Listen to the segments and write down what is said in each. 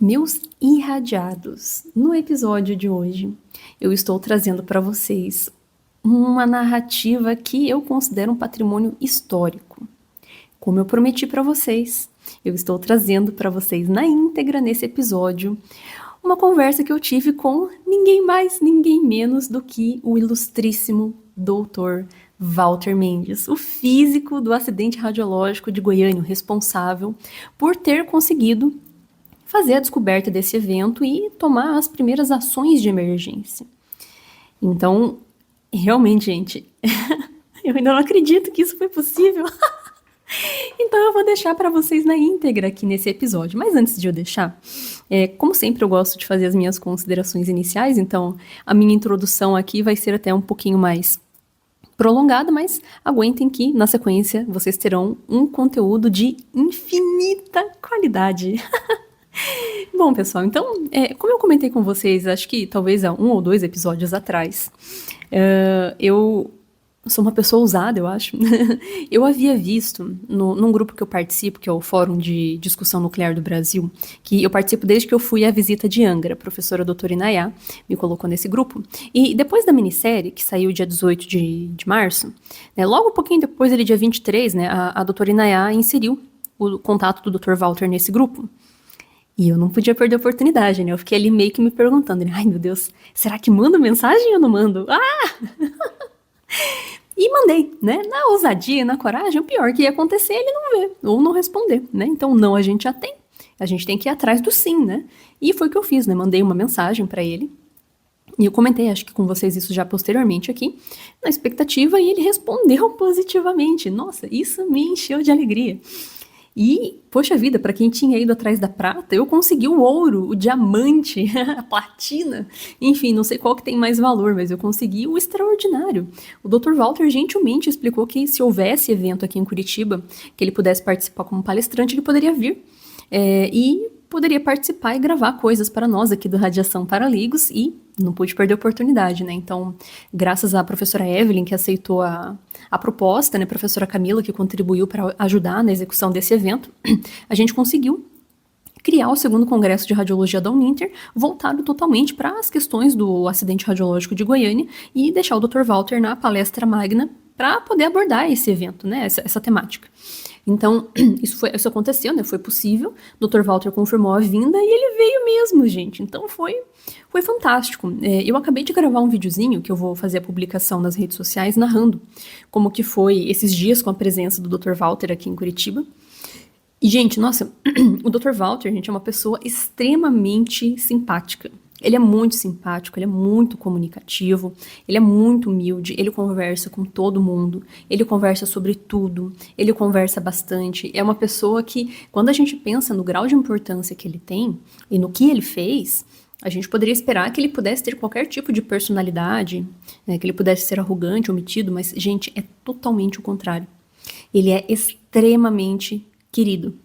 Meus irradiados, no episódio de hoje eu estou trazendo para vocês uma narrativa que eu considero um patrimônio histórico. Como eu prometi para vocês, eu estou trazendo para vocês na íntegra nesse episódio uma conversa que eu tive com ninguém mais, ninguém menos do que o ilustríssimo Dr. Walter Mendes, o físico do acidente radiológico de Goiânia, responsável por ter conseguido fazer a descoberta desse evento e tomar as primeiras ações de emergência. Então, realmente, gente, eu ainda não acredito que isso foi possível. Então eu vou deixar para vocês na íntegra aqui nesse episódio. Mas antes de eu deixar, como sempre eu gosto de fazer as minhas considerações iniciais, então a minha introdução aqui vai ser até um pouquinho mais prolongada, mas aguentem que na sequência vocês terão um conteúdo de infinita qualidade. Bom, pessoal, então, como eu comentei com vocês, acho que talvez há 1 ou 2 episódios atrás, eu sou uma pessoa ousada, eu acho. Eu havia visto num grupo que eu participo, que é o Fórum de Discussão Nuclear do Brasil, que eu participo desde que eu fui à visita de Angra. A professora doutora Inayá me colocou nesse grupo. E depois da minissérie, que saiu dia 18 de março, né, logo um pouquinho depois, dia 23, né, a doutora Inayá inseriu o contato do Dr. Walter nesse grupo. E eu não podia perder a oportunidade, né? Eu fiquei ali meio que me perguntando, ai meu Deus, será que mando mensagem ou não mando? E mandei, né? Na ousadia, na coragem, o pior que ia acontecer é ele não ver, ou não responder, né? Então não, a gente já tem. A gente tem que ir atrás do sim, né? E foi o que eu fiz, né? Mandei uma mensagem pra ele. E eu comentei, acho que com vocês isso já posteriormente aqui, na expectativa, e ele respondeu positivamente. Nossa, isso me encheu de alegria. E, poxa vida, para quem tinha ido atrás da prata, eu consegui o ouro, o diamante, a platina, enfim, não sei qual que tem mais valor, mas eu consegui o extraordinário. O Dr. Walter gentilmente explicou que se houvesse evento aqui em Curitiba, que ele pudesse participar como palestrante, ele poderia vir e poderia participar e gravar coisas para nós aqui do Radiação para Leigos e não pude perder a oportunidade, né? Então, graças à professora Evelyn, que aceitou a proposta, né, a professora Camila, que contribuiu para ajudar na execução desse evento, a gente conseguiu criar o segundo Congresso de Radiologia da Uninter, voltado totalmente para as questões do acidente radiológico de Goiânia e deixar o Dr. Walter na palestra magna para poder abordar esse evento, né, essa temática. Então, isso aconteceu, né? Foi possível. O Dr. Walter confirmou a vinda e ele veio mesmo, gente. Então foi fantástico. Eu acabei de gravar um videozinho que eu vou fazer a publicação nas redes sociais narrando como que foi esses dias com a presença do Dr. Walter aqui em Curitiba. E, gente, nossa, o Dr. Walter, gente, é uma pessoa extremamente simpática. Ele é muito simpático, ele é muito comunicativo, ele é muito humilde, ele conversa com todo mundo, ele conversa sobre tudo, ele conversa bastante. É uma pessoa que, quando a gente pensa no grau de importância que ele tem e no que ele fez, a gente poderia esperar que ele pudesse ter qualquer tipo de personalidade, né, que ele pudesse ser arrogante ou metido, mas, gente, é totalmente o contrário. Ele é extremamente querido.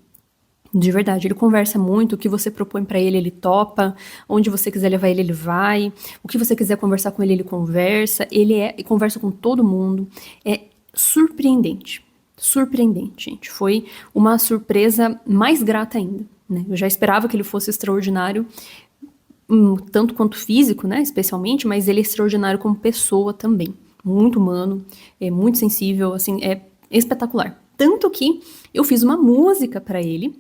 De verdade, ele conversa muito, o que você propõe pra ele, ele topa, onde você quiser levar ele, ele vai, o que você quiser conversar com ele, ele conversa, ele conversa com todo mundo, é surpreendente, gente, foi uma surpresa mais grata ainda, né, eu já esperava que ele fosse extraordinário, tanto quanto físico, né, especialmente, mas ele é extraordinário como pessoa também, muito humano, é muito sensível, assim, é espetacular, tanto que eu fiz uma música pra ele.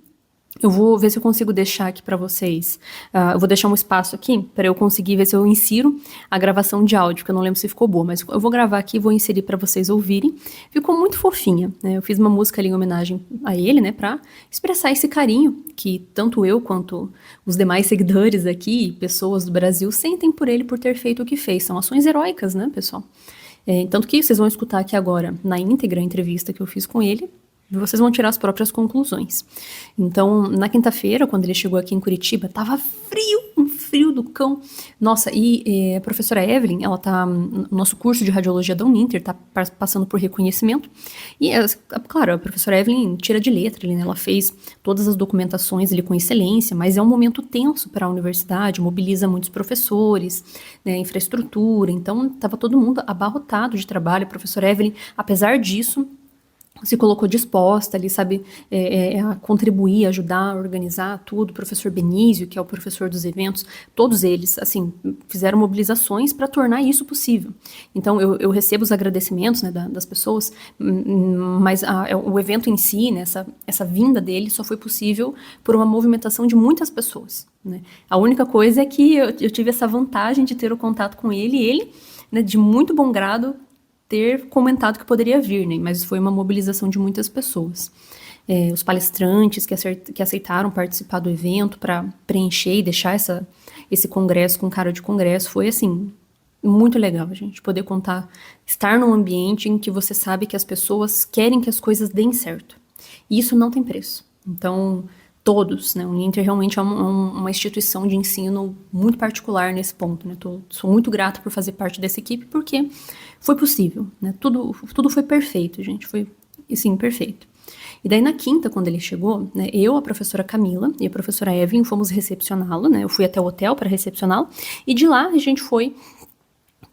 Eu vou ver se eu consigo deixar aqui para vocês. Eu vou deixar um espaço aqui para eu conseguir ver se eu insiro a gravação de áudio, que eu não lembro se ficou boa, mas eu vou gravar aqui e vou inserir para vocês ouvirem. Ficou muito fofinha, né? Eu fiz uma música ali em homenagem a ele, né, para expressar esse carinho que tanto eu quanto os demais seguidores aqui, pessoas do Brasil, sentem por ele por ter feito o que fez. São ações heróicas, né, pessoal? Tanto que vocês vão escutar aqui agora, na íntegra, a entrevista que eu fiz com ele, e vocês vão tirar as próprias conclusões. Então, na quinta-feira, quando ele chegou aqui em Curitiba, tava frio, um frio do cão. Nossa, e a professora Evelyn, ela tá no nosso curso de radiologia da Uninter, tá passando por reconhecimento. E, claro, a professora Evelyn tira de letra, né? Ela fez todas as documentações ali com excelência, mas é um momento tenso para a universidade, mobiliza muitos professores, né, infraestrutura. Então, tava todo mundo abarrotado de trabalho. A professora Evelyn, apesar disso, se colocou disposta ali, sabe, a contribuir, ajudar, a organizar tudo. O professor Benísio, que é o professor dos eventos, todos eles, assim, fizeram mobilizações para tornar isso possível. Então, eu recebo os agradecimentos, né, das pessoas, mas o evento em si, né, essa vinda dele só foi possível por uma movimentação de muitas pessoas, né. A única coisa é que eu tive essa vantagem de ter o contato com ele, e ele, né, de muito bom grado, ter comentado que poderia vir, né? Mas foi uma mobilização de muitas pessoas. Os palestrantes que aceitaram participar do evento para preencher e deixar esse congresso com cara de congresso, foi assim, muito legal, gente, poder contar, estar num ambiente em que você sabe que as pessoas querem que as coisas deem certo. E isso não tem preço. Então, todos, né? O Uninter realmente é uma instituição de ensino muito particular nesse ponto, né? Sou muito grata por fazer parte dessa equipe, porque foi possível, né? Tudo foi perfeito, gente. Foi, assim, perfeito. E daí, na quinta, quando ele chegou, né, eu, a professora Camila e a professora Evelyn fomos recepcioná-lo, né? Eu fui até o hotel para recepcioná-lo, e de lá a gente foi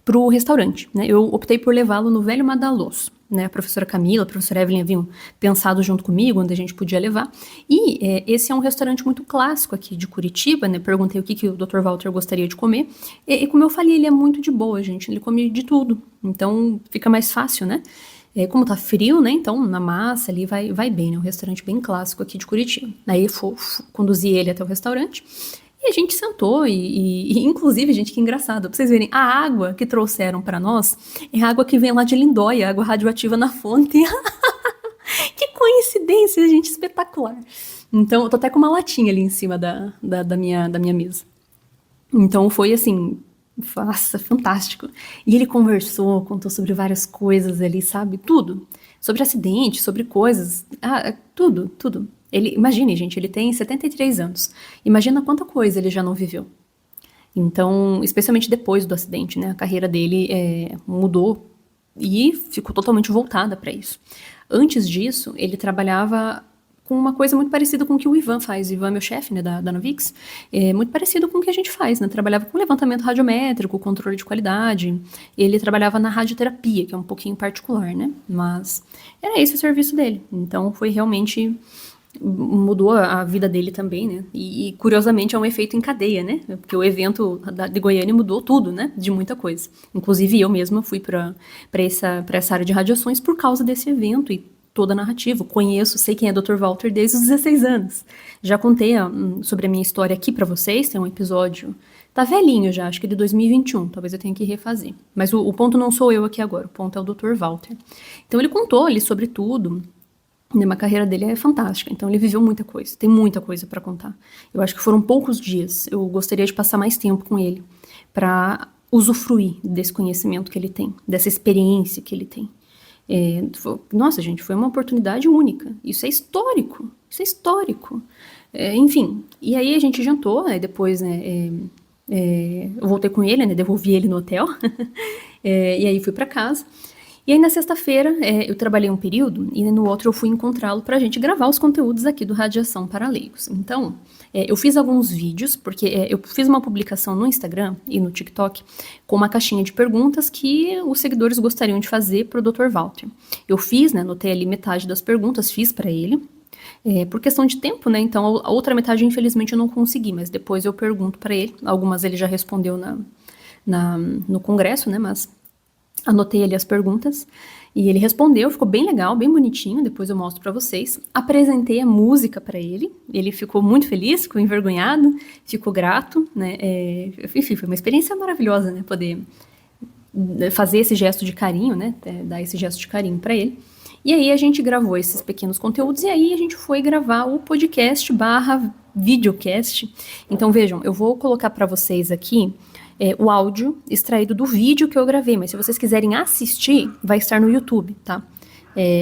pro restaurante, né? Eu optei por levá-lo no Velho Madaloso, né? A professora Camila, a professora Evelyn haviam pensado junto comigo onde a gente podia levar. E esse é um restaurante muito clássico aqui de Curitiba, né? Perguntei o que o Dr. Walter gostaria de comer. E como eu falei, ele é muito de boa, gente. Ele come de tudo. Então fica mais fácil, né? Como tá frio, né? Então na massa ali vai bem, né? Um restaurante bem clássico aqui de Curitiba. Aí conduzi ele até o restaurante. E a gente sentou inclusive, gente, que engraçado, pra vocês verem, a água que trouxeram pra nós é a água que vem lá de Lindóia, água radioativa na fonte. Que coincidência, gente, espetacular. Então, eu tô até com uma latinha ali em cima da minha mesa. Então, foi assim, nossa, fantástico. E ele contou sobre várias coisas ali, sabe? Tudo. Sobre acidente, sobre coisas. Tudo. Imagine, gente, ele tem 73 anos. Imagina quanta coisa ele já não viveu. Então, especialmente depois do acidente, né? A carreira dele mudou e ficou totalmente voltada para isso. Antes disso, ele trabalhava com uma coisa muito parecida com o que o Ivan faz. O Ivan é meu chefe, né, da Novix. É muito parecido com o que a gente faz, né? Trabalhava com levantamento radiométrico, controle de qualidade. Ele trabalhava na radioterapia, que é um pouquinho particular, né? Mas era esse o serviço dele. Então, foi realmente mudou a vida dele também, né? E curiosamente é um efeito em cadeia, né? Porque o evento de Goiânia mudou tudo, né? De muita coisa. Inclusive eu mesma fui para essa área de radiações por causa desse evento e toda a narrativa. Sei quem é Dr. Walter desde os 16 anos. Já contei sobre a minha história aqui para vocês, tem um episódio, tá velhinho já, acho que é de 2021, talvez eu tenha que refazer. Mas o ponto não sou eu aqui agora, o ponto é o Dr. Walter. Então ele contou ali sobre tudo. A carreira dele é fantástica, então ele viveu muita coisa, tem muita coisa para contar. Eu acho que foram poucos dias, eu gostaria de passar mais tempo com ele para usufruir desse conhecimento que ele tem, dessa experiência que ele tem. Nossa, gente, foi uma oportunidade única, isso é histórico, enfim, e aí a gente jantou, depois, né, eu voltei com ele, né, devolvi ele no hotel, e aí fui para casa. E aí na sexta-feira eu trabalhei um período e no outro eu fui encontrá-lo pra gente gravar os conteúdos aqui do Radiação para Leigos. Então, eu fiz alguns vídeos, porque eu fiz uma publicação no Instagram e no TikTok com uma caixinha de perguntas que os seguidores gostariam de fazer pro Dr. Walter. Eu fiz, né, anotei ali metade das perguntas, fiz para ele, por questão de tempo, né, então a outra metade infelizmente eu não consegui, mas depois eu pergunto para ele, algumas ele já respondeu no congresso, né, mas anotei ali as perguntas e ele respondeu, ficou bem legal, bem bonitinho, depois eu mostro pra vocês. Apresentei a música pra ele, ele ficou muito feliz, ficou envergonhado, ficou grato, né? Enfim, foi uma experiência maravilhosa, né? Poder fazer esse gesto de carinho, né? Dar esse gesto de carinho pra ele. E aí a gente gravou esses pequenos conteúdos e aí a gente foi gravar o podcast / videocast. Então vejam, eu vou colocar pra vocês aqui o áudio extraído do vídeo que eu gravei, mas se vocês quiserem assistir, vai estar no YouTube, tá?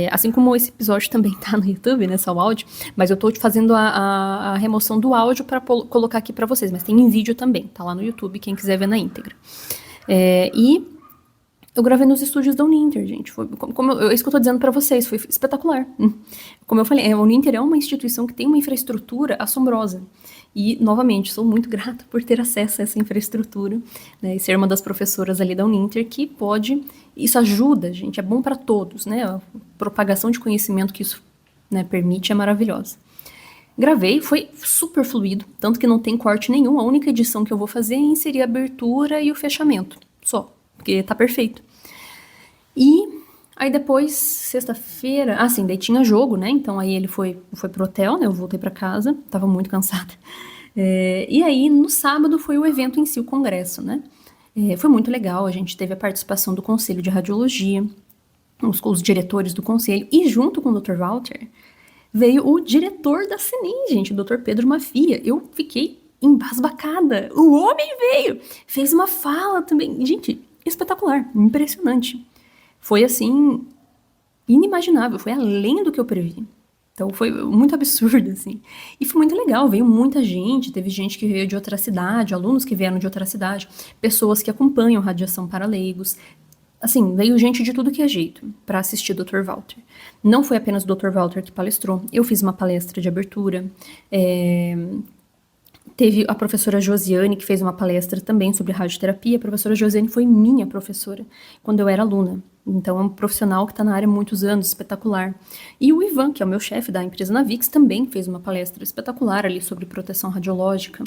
Assim como esse episódio também tá no YouTube, né, só o áudio, mas eu tô fazendo a remoção do áudio para colocar aqui para vocês, mas tem em vídeo também, tá lá no YouTube, quem quiser ver na íntegra. E Eu gravei nos estúdios da Uninter, gente. Foi, é isso que eu tô dizendo pra vocês, foi espetacular. Como eu falei, a Uninter é uma instituição que tem uma infraestrutura assombrosa. E, novamente, sou muito grata por ter acesso a essa infraestrutura, né, e ser uma das professoras ali da Uninter que pode... Isso ajuda, gente, é bom para todos, né? A propagação de conhecimento que isso, né, permite é maravilhosa. Gravei, foi super fluido, tanto que não tem corte nenhum. A única edição que eu vou fazer é inserir a abertura e o fechamento, só, porque tá perfeito. E aí depois, sexta-feira, sim, daí tinha jogo, né? Então aí ele foi pro hotel, né? Eu voltei pra casa, tava muito cansada. E aí no sábado foi o evento em si, o congresso, né? Foi muito legal, a gente teve a participação do Conselho de Radiologia, os diretores do conselho, e junto com o Dr. Walter, veio o diretor da CENEM, gente, o Dr. Pedro Mafia. Eu fiquei embasbacada. O homem veio, fez uma fala também. Gente, espetacular, impressionante. Foi assim, inimaginável, foi além do que eu previ. Então foi muito absurdo, assim. E foi muito legal, veio muita gente, teve gente que veio de outra cidade, alunos que vieram de outra cidade, pessoas que acompanham radiação para leigos. Assim, veio gente de tudo que é jeito para assistir o Dr. Walter. Não foi apenas o Dr. Walter que palestrou, eu fiz uma palestra de abertura. Teve a professora Josiane, que fez uma palestra também sobre radioterapia. A professora Josiane foi minha professora quando eu era aluna. Então, é um profissional que está na área há muitos anos, espetacular. E o Ivan, que é o meu chefe da empresa Navix, também fez uma palestra espetacular ali sobre proteção radiológica.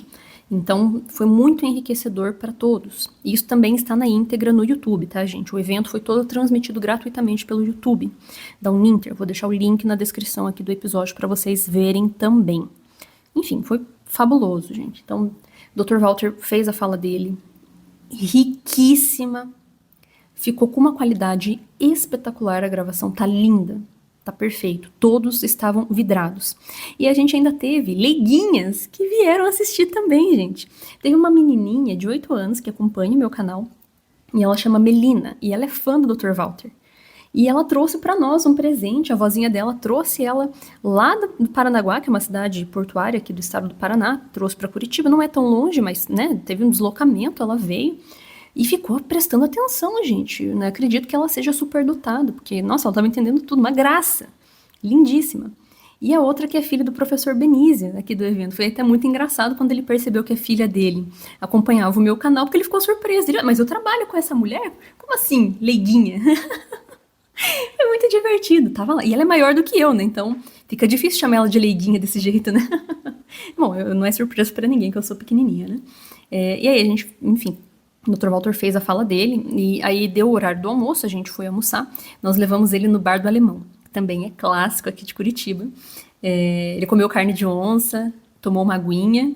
Então, foi muito enriquecedor para todos. E isso também está na íntegra no YouTube, tá, gente? O evento foi todo transmitido gratuitamente pelo YouTube da Uninter. Eu vou deixar o link na descrição aqui do episódio para vocês verem também. Enfim, foi fabuloso, gente. Então, o Dr. Walter fez a fala dele, riquíssima, ficou com uma qualidade espetacular, a gravação tá linda, tá perfeito, todos estavam vidrados. E a gente ainda teve leiguinhas que vieram assistir também, gente. Teve uma menininha de 8 anos que acompanha o meu canal, e ela chama Melina, e ela é fã do Dr. Walter. E ela trouxe para nós um presente, a vozinha dela trouxe ela lá do Paranaguá, que é uma cidade portuária aqui do estado do Paraná, trouxe para Curitiba, não é tão longe, mas, né, teve um deslocamento, ela veio e ficou prestando atenção, gente. Não acredito que ela seja superdotada, porque, nossa, ela estava entendendo tudo, uma graça, lindíssima. E a outra que é filha do professor Benício, aqui do evento. Foi até muito engraçado quando ele percebeu que a filha dele acompanhava o meu canal, porque ele ficou surpreso. Ele, mas eu trabalho com essa mulher? Como assim, leiguinha? É muito divertido, tava lá. E ela é maior do que eu, né? Então fica difícil chamar ela de leiguinha desse jeito, né? Bom, não é surpresa pra ninguém que eu sou pequenininha, né? E aí a gente, enfim, o Dr. Walter fez a fala dele, e aí deu o horário do almoço, a gente foi almoçar. Nós levamos ele no Bar do Alemão, que também é clássico aqui de Curitiba. Ele comeu carne de onça, tomou uma aguinha,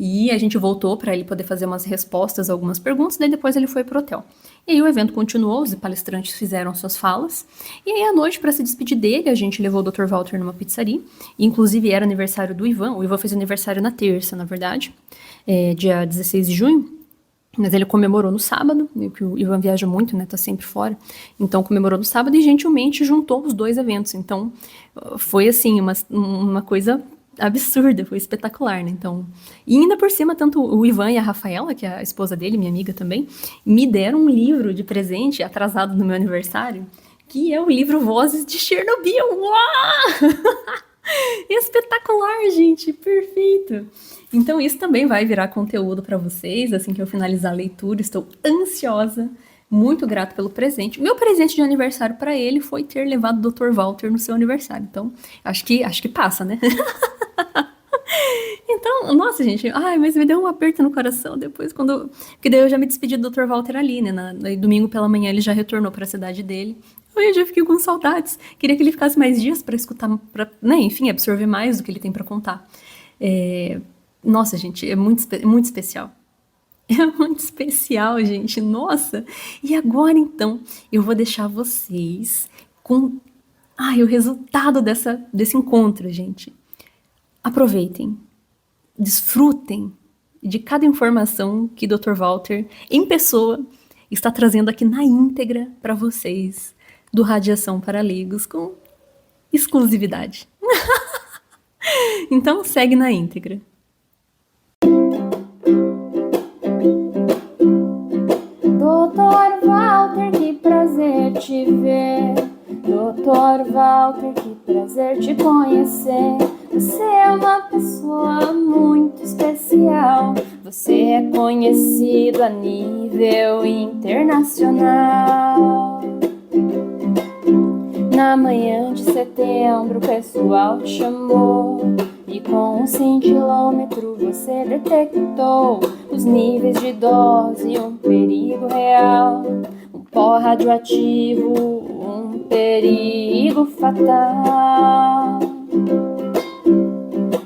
e a gente voltou para ele poder fazer umas respostas a algumas perguntas, daí depois ele foi pro hotel. E aí o evento continuou, os palestrantes fizeram suas falas, e aí à noite, para se despedir dele, a gente levou o Dr. Walter numa pizzaria, inclusive era aniversário do Ivan, o Ivan fez aniversário na terça, na verdade, dia 16 de junho, mas ele comemorou no sábado, que o Ivan viaja muito, né, tá sempre fora, então comemorou no sábado e gentilmente juntou os dois eventos, então foi assim, uma coisa absurda, foi espetacular, né? Então, e ainda por cima, tanto o Ivan e a Rafaela, que é a esposa dele, minha amiga também, me deram um livro de presente atrasado no meu aniversário, que é o livro Vozes de Chernobyl. Uau! Espetacular, gente, perfeito. Então isso também vai virar conteúdo para vocês assim que eu finalizar a leitura. Estou ansiosa, muito grato pelo presente. Meu presente de aniversário para ele foi ter levado o Dr. Walter no seu aniversário. Então, acho que passa, né? Então, nossa, gente, mas me deu um aperto no coração depois, porque daí eu já me despedi do Dr. Walter ali, né? Domingo pela manhã ele já retornou para a cidade dele. Eu já fiquei com saudades. Queria que ele ficasse mais dias para escutar, né? Enfim, absorver mais do que ele tem para contar. Nossa, gente, é muito especial. É muito especial, gente. Nossa! E agora, então, eu vou deixar vocês com o resultado desse encontro, gente. Aproveitem, desfrutem de cada informação que Dr. Walter, em pessoa, está trazendo aqui na íntegra para vocês do Radiação para Leigos com exclusividade. Então, segue na íntegra. Dr. Walter, que Dr. Walter, que prazer te conhecer. Você é uma pessoa muito especial. Você é conhecido a nível internacional. Na manhã de setembro o pessoal te chamou e com um cintilômetro você detectou os níveis de dose e um perigo real, um pó radioativo, um perigo fatal.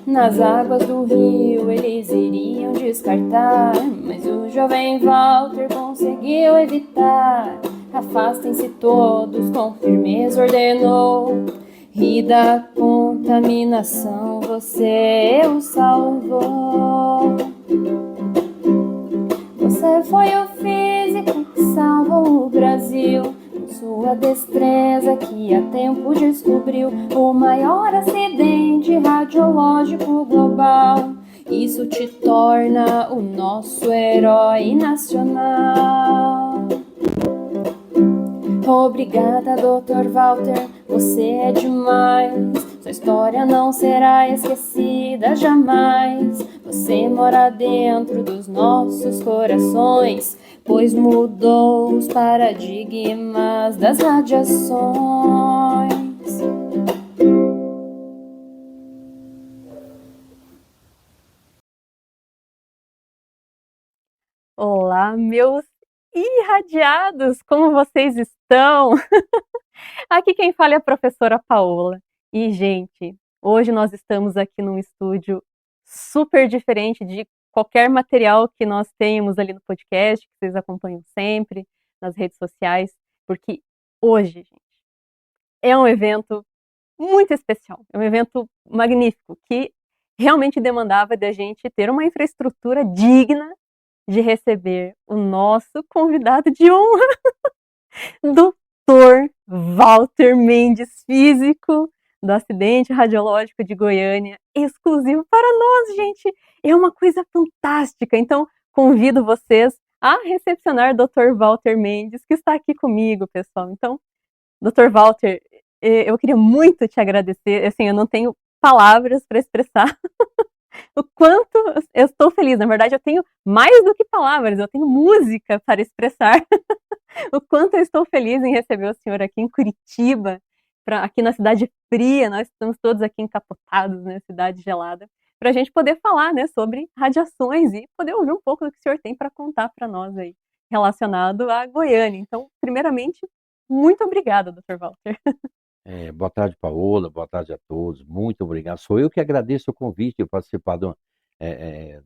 Nas águas do rio eles iriam descartar, mas o jovem Walter conseguiu evitar. Afastem-se todos, com firmeza ordenou. E da contaminação você o salvou. Você foi o físico que salvou o Brasil, com sua destreza que a tempo descobriu o maior acidente radiológico global. Isso te torna o nosso herói nacional. Obrigada, Dr. Walter, você é demais. Sua história não será esquecida jamais. Você mora dentro dos nossos corações, pois mudou os paradigmas das radiações. Olá, meus irradiados, como vocês estão? Aqui quem fala é a professora Paola. E, gente, hoje nós estamos aqui num estúdio super diferente de qualquer material que nós tenhamos ali no podcast, que vocês acompanham sempre, nas redes sociais, porque hoje, gente, é um evento muito especial, é um evento magnífico, que realmente demandava da gente ter uma infraestrutura digna de receber o nosso convidado de honra, Dr. Walter Mendes, físico do acidente radiológico de Goiânia, exclusivo para nós, gente. É uma coisa fantástica. Então, convido vocês a recepcionar Dr. Walter Mendes, que está aqui comigo, pessoal. Então, Dr. Walter, eu queria muito te agradecer. Assim, eu não tenho palavras para expressar o quanto eu estou feliz. Na verdade, eu tenho mais do que palavras, eu tenho música para expressar o quanto eu estou feliz em receber o senhor aqui em Curitiba, aqui na cidade fria. Nós estamos todos aqui encapotados, né, cidade gelada, para a gente poder falar, né, sobre radiações e poder ouvir um pouco do que o senhor tem para contar para nós aí, relacionado à Goiânia. Então, primeiramente, muito obrigada, Dr. Walter. Boa tarde, Paola. Boa tarde a todos. Muito obrigado. Sou eu que agradeço o convite de participar do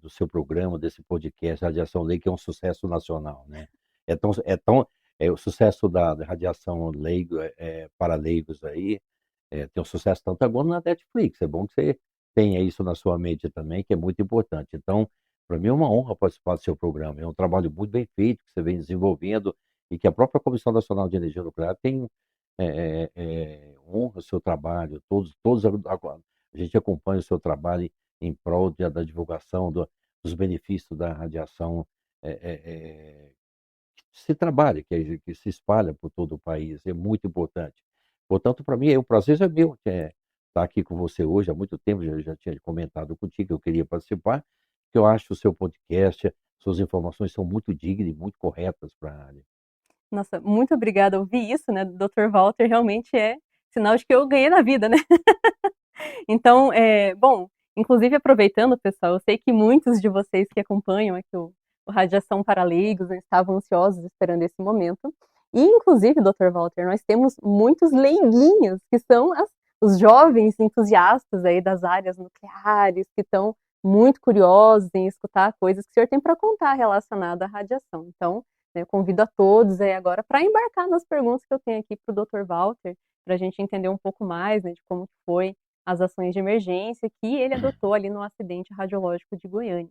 seu programa, desse podcast Radiação Lei, que é um sucesso nacional, né? O sucesso da radiação leigo, para leigos aí, tem um sucesso tanto agora na Netflix. É bom que você tenha isso na sua mente também, que é muito importante. Então, para mim é uma honra participar do seu programa. É um trabalho muito bem feito que você vem desenvolvendo e que a própria Comissão Nacional de Energia Nuclear tem honra o seu trabalho, todos a gente acompanha o seu trabalho em prol da divulgação dos benefícios da radiação que se trabalha, que se espalha por todo o país, é muito importante. Portanto, para mim, o prazer é meu estar aqui com você hoje. Há muito tempo já tinha comentado contigo que eu queria participar, que eu acho o seu podcast, suas informações são muito dignas e muito corretas para a área. Nossa, muito obrigada. Ouvir isso, né, do Dr. Walter, realmente é sinal de que eu ganhei na vida, né? Então, bom, inclusive aproveitando, pessoal, eu sei que muitos de vocês que acompanham aqui o Radiação para Leigos estavam ansiosos esperando esse momento. E, inclusive, Dr. Walter, nós temos muitos leiguinhos, que são os jovens entusiastas aí das áreas nucleares, que estão muito curiosos em escutar coisas que o senhor tem para contar relacionadas à radiação. Então, né, eu convido a todos aí agora para embarcar nas perguntas que eu tenho aqui para o Dr. Walter, para a gente entender um pouco mais, né, de como foi as ações de emergência que ele adotou ali no acidente radiológico de Goiânia.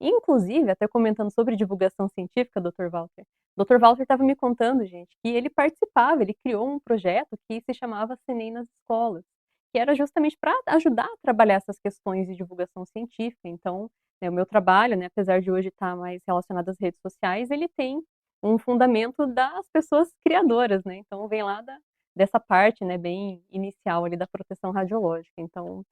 Inclusive, até comentando sobre divulgação científica, Dr. Walter estava me contando, gente, que ele participava, ele criou um projeto que se chamava CENEM nas escolas, que era justamente para ajudar a trabalhar essas questões de divulgação científica. Então, né, o meu trabalho, né, apesar de hoje estar mais relacionado às redes sociais, ele tem um fundamento das pessoas criadoras, né? Então, vem lá dessa parte, né, bem inicial ali da proteção radiológica. Então,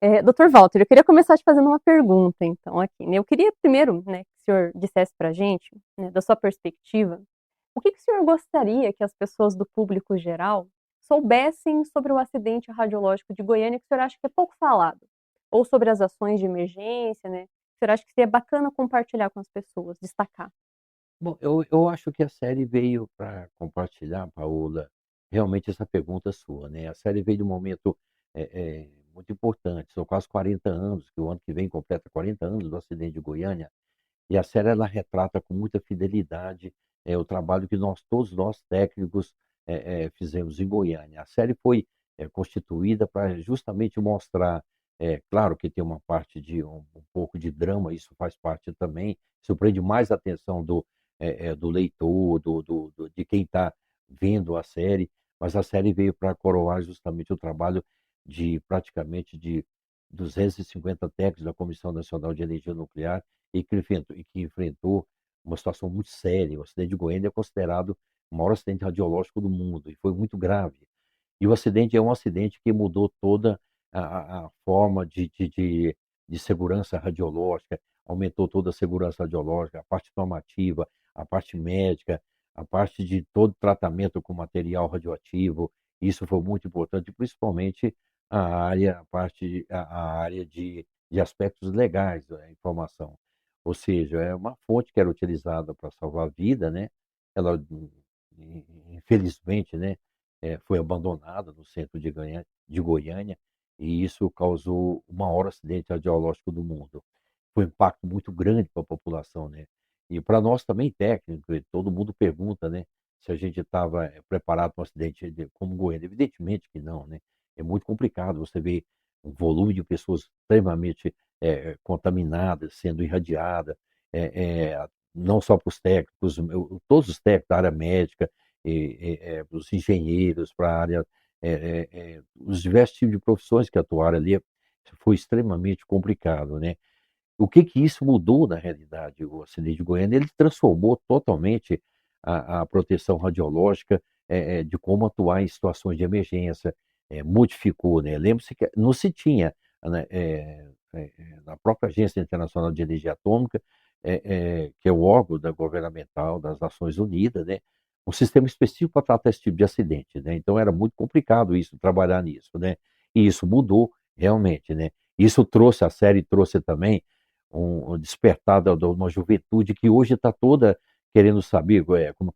Dr. Walter, eu queria começar te fazendo uma pergunta, então, aqui, né? Eu queria primeiro, né, que o senhor dissesse para a gente, né, da sua perspectiva, o que o senhor gostaria que as pessoas do público geral soubessem sobre o acidente radiológico de Goiânia que o senhor acha que é pouco falado? Ou sobre as ações de emergência, né? O senhor acha que seria bacana compartilhar com as pessoas, destacar? Bom, eu acho que a série veio para compartilhar, Paola, realmente essa pergunta sua, né? A série veio de um momento muito importante. São quase 40 anos, que o ano que vem completa 40 anos do acidente de Goiânia. E a série ela retrata com muita fidelidade o trabalho que todos nós técnicos fizemos em Goiânia. A série foi constituída para justamente mostrar, claro que tem uma parte de um pouco de drama, isso faz parte também, isso prende mais a atenção do leitor, de quem está vendo a série, mas a série veio para coroar justamente o trabalho de praticamente de 250 técnicos da Comissão Nacional de Energia Nuclear e que enfrentou uma situação muito séria. O acidente de Goiânia é considerado o maior acidente radiológico do mundo e foi muito grave. E o acidente é um acidente que mudou toda a forma de segurança radiológica, aumentou toda a segurança radiológica, a parte normativa, a parte médica, a parte de todo tratamento com material radioativo. Isso foi muito importante, principalmente a área de aspectos legais da informação. Ou seja, é uma fonte que era utilizada para salvar a vida, né? Ela, infelizmente, né, foi abandonada no centro de Goiânia e isso causou o maior acidente radiológico do mundo. Foi um impacto muito grande para a população, né? E para nós também técnicos, e todo mundo pergunta, né, se a gente estava preparado para um acidente como Goiânia. Evidentemente que não, né? É muito complicado você ver um volume de pessoas extremamente contaminadas, sendo irradiadas, não só para os técnicos, todos os técnicos da área médica, os engenheiros, para a área, os diversos tipos de profissões que atuaram ali, foi extremamente complicado, né? O que que isso mudou na realidade, o acidente de Goiânia? Ele transformou totalmente a proteção radiológica, de como atuar em situações de emergência, modificou, né? Lembre-se que não se tinha, né, na própria Agência Internacional de Energia Atômica, que é o órgão governamental das Nações Unidas, né, um sistema específico para tratar esse tipo de acidente, né? Então era muito complicado isso, trabalhar nisso, né? E isso mudou realmente, né? Isso trouxe, a série trouxe também um despertar de uma juventude que hoje está toda querendo saber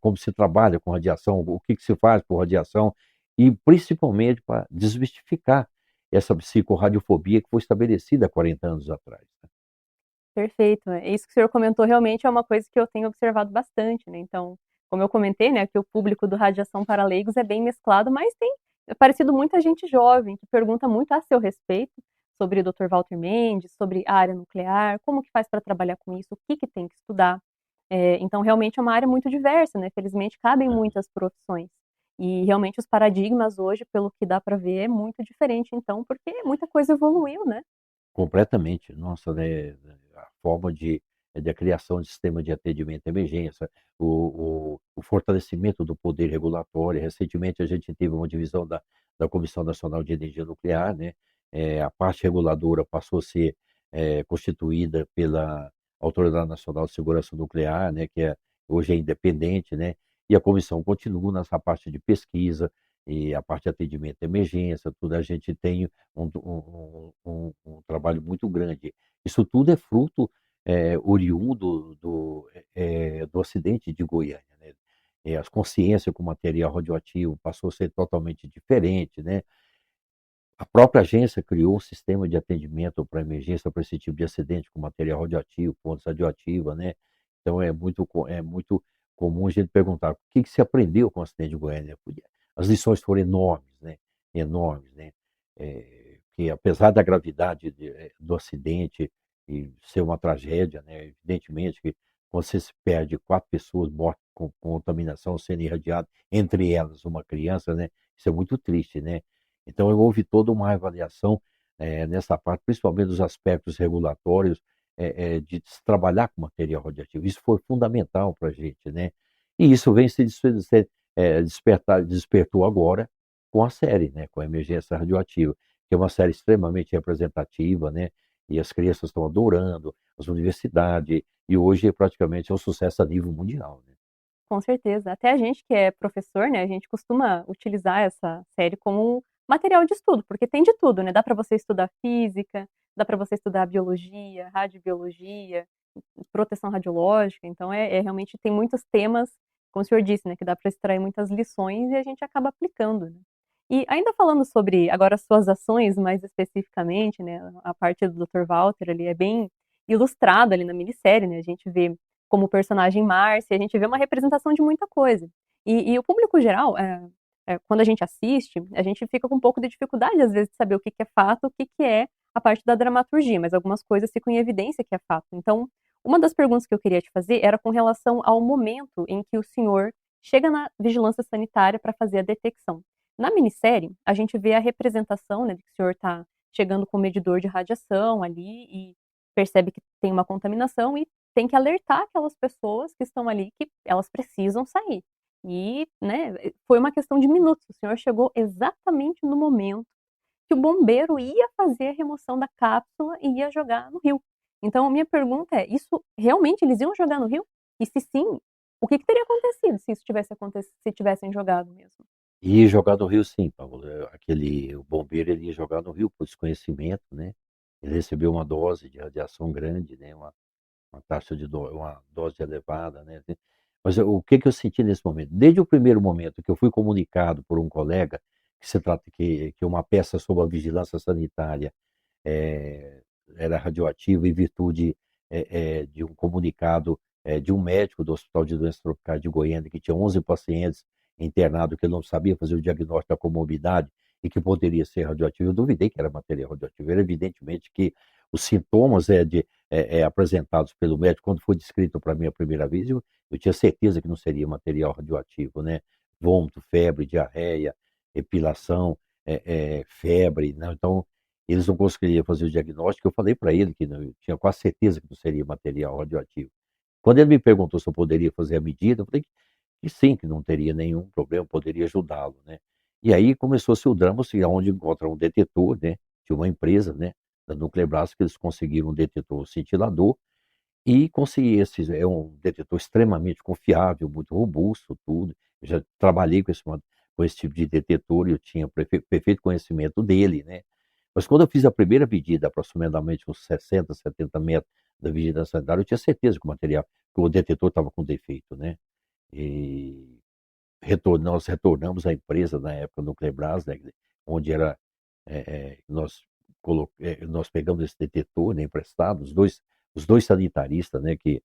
como se trabalha com radiação, o que se faz por radiação, e principalmente para desmistificar essa psicorradiofobia que foi estabelecida há 40 anos atrás, né? Perfeito. Isso que o senhor comentou realmente é uma coisa que eu tenho observado bastante, né? Então, como eu comentei, né, que o público do Radiação para Leigos é bem mesclado, mas tem aparecido muita gente jovem que pergunta muito a seu respeito sobre o Dr. Walter Mendes, sobre a área nuclear, como que faz para trabalhar com isso, o que que tem que estudar. Então, realmente é uma área muito diversa, né? Felizmente cabem muitas profissões. E realmente os paradigmas hoje, pelo que dá para ver, é muito diferente, então, porque muita coisa evoluiu, né? Completamente. Nossa, né, a forma de criação de sistema de atendimento à emergência, o fortalecimento do poder regulatório. Recentemente, a gente teve uma divisão da Comissão Nacional de Energia Nuclear, né? A parte reguladora passou a ser constituída pela Autoridade Nacional de Segurança Nuclear, né? Hoje é independente, né? E a comissão continua nessa parte de pesquisa e a parte de atendimento à emergência, tudo a gente tem um trabalho muito grande. Isso tudo é fruto oriundo do acidente de Goiânia, né? As consciências com material radioativo passou a ser totalmente diferente, né? A própria agência criou um sistema de atendimento para emergência para esse tipo de acidente com material radioativo, pontos radioativos, né? Então é muito comum a gente perguntar o que que se aprendeu com o acidente de Goiânia. As lições foram enormes, né? Enormes, né? Que apesar da gravidade do acidente e ser uma tragédia, né? Evidentemente que quando você se perde 4 pessoas mortas com contaminação sendo irradiadas, entre elas uma criança, né? Isso é muito triste, né? Então, houve toda uma avaliação nessa parte, principalmente dos aspectos regulatórios, de se trabalhar com material radioativo. Isso foi fundamental para a gente, né? E isso vem se despertou agora, com a série, né, com a Emergência Radioativa, que é uma série extremamente representativa, né, e as crianças estão adorando, as universidades, e hoje praticamente é um sucesso a nível mundial, né. Com certeza. Até a gente que é professor, né, a gente costuma utilizar essa série como material de estudo, porque tem de tudo, né, dá para você estudar física, dá para você estudar biologia, radiobiologia, proteção radiológica, então realmente tem muitos temas, como o senhor disse, né, que dá para extrair muitas lições e a gente acaba aplicando, né. E ainda falando sobre agora as suas ações mais especificamente, né, a parte do Dr. Walter ali é bem ilustrada ali na minissérie, né, a gente vê como personagem Márcia, a gente vê uma representação de muita coisa. E o público geral, quando a gente assiste, a gente fica com um pouco de dificuldade, às vezes, de saber o que que é fato, o que que é a parte da dramaturgia, mas algumas coisas ficam em evidência que é fato. Então, uma das perguntas que eu queria te fazer era com relação ao momento em que o senhor chega na vigilância sanitária para fazer a detecção. Na minissérie, a gente vê a representação, né, de que o senhor está chegando com o medidor de radiação ali e percebe que tem uma contaminação e tem que alertar aquelas pessoas que estão ali que elas precisam sair. E, né, foi uma questão de minutos. O senhor chegou exatamente no momento que o bombeiro ia fazer a remoção da cápsula e ia jogar no rio. Então, a minha pergunta é: isso realmente eles iam jogar no rio? E se sim, o que que teria acontecido se isso tivesse acontecido, se tivessem jogado mesmo? E jogar no rio sim, Paulo, o bombeiro ele ia jogar no rio por desconhecimento, né, ele recebeu uma dose de radiação grande, né, uma dose elevada, né. Mas o que que eu senti nesse momento? Desde o primeiro momento que eu fui comunicado por um colega que se trata que uma peça sobre a vigilância sanitária, eh, era radioativa em virtude, de um comunicado, de um médico do Hospital de Doenças Tropicais de Goiânia, que tinha 11 pacientes internados, que ele não sabia fazer o diagnóstico da comorbidade e que poderia ser radioativo. Eu duvidei que era material radioativo. Era evidentemente que os sintomas, apresentados pelo médico, quando foi descrito para mim a primeira vez, eu tinha certeza que não seria material radioativo, né? Vômito, febre, diarreia, epilação, febre, né? Então, eles não conseguiriam fazer o diagnóstico. Eu falei para ele que eu tinha quase certeza que não seria material radioativo. Quando ele me perguntou se eu poderia fazer a medida, eu falei que sim, que não teria nenhum problema, poderia ajudá-lo, né? E aí começou-se o drama, assim, onde encontra um detetor, né, de uma empresa, né, da Nuclebrás, que eles conseguiram um detetor cintilador e consegui é um detetor extremamente confiável, muito robusto, tudo. Eu já trabalhei com esse tipo de detetor e eu tinha perfeito conhecimento dele, né. Mas quando eu fiz a primeira medida, aproximadamente uns 60, 70 metros da vigilância sanitária, eu tinha certeza que o detetor estava com defeito, né. E nós retornamos à empresa na época, Nuclebrás, né, onde era, nós nós pegamos esse detetor, né, emprestado, os dois sanitaristas, né, que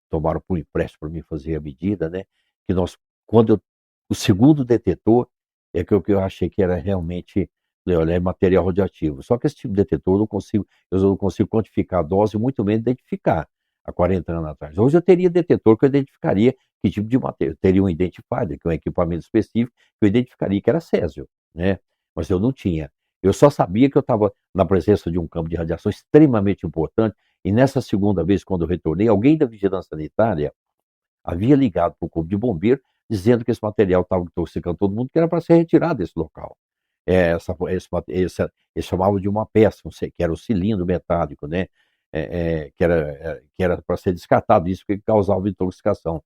tomaram por empréstimo para mim fazer a medida, né, que nós quando eu o segundo detetor é que eu achei que era realmente, falei: "Olha, é material radioativo". Só que esse tipo de detetor eu não consigo quantificar a dose, muito menos identificar, há 40 anos atrás. Hoje eu teria detetor que eu identificaria que tipo de material, eu teria um identifier, que é um equipamento específico, que eu identificaria que era césio, né, mas eu não tinha. Eu só sabia que eu estava na presença de um campo de radiação extremamente importante, e nessa segunda vez, quando eu retornei, alguém da vigilância sanitária havia ligado para o corpo de bombeiro, dizendo que esse material estava intoxicando todo mundo, que era para ser retirado desse local. Eles chamavam de uma peça, que era o cilindro metálico, né? Que era para ser descartado, isso que causava intoxicação.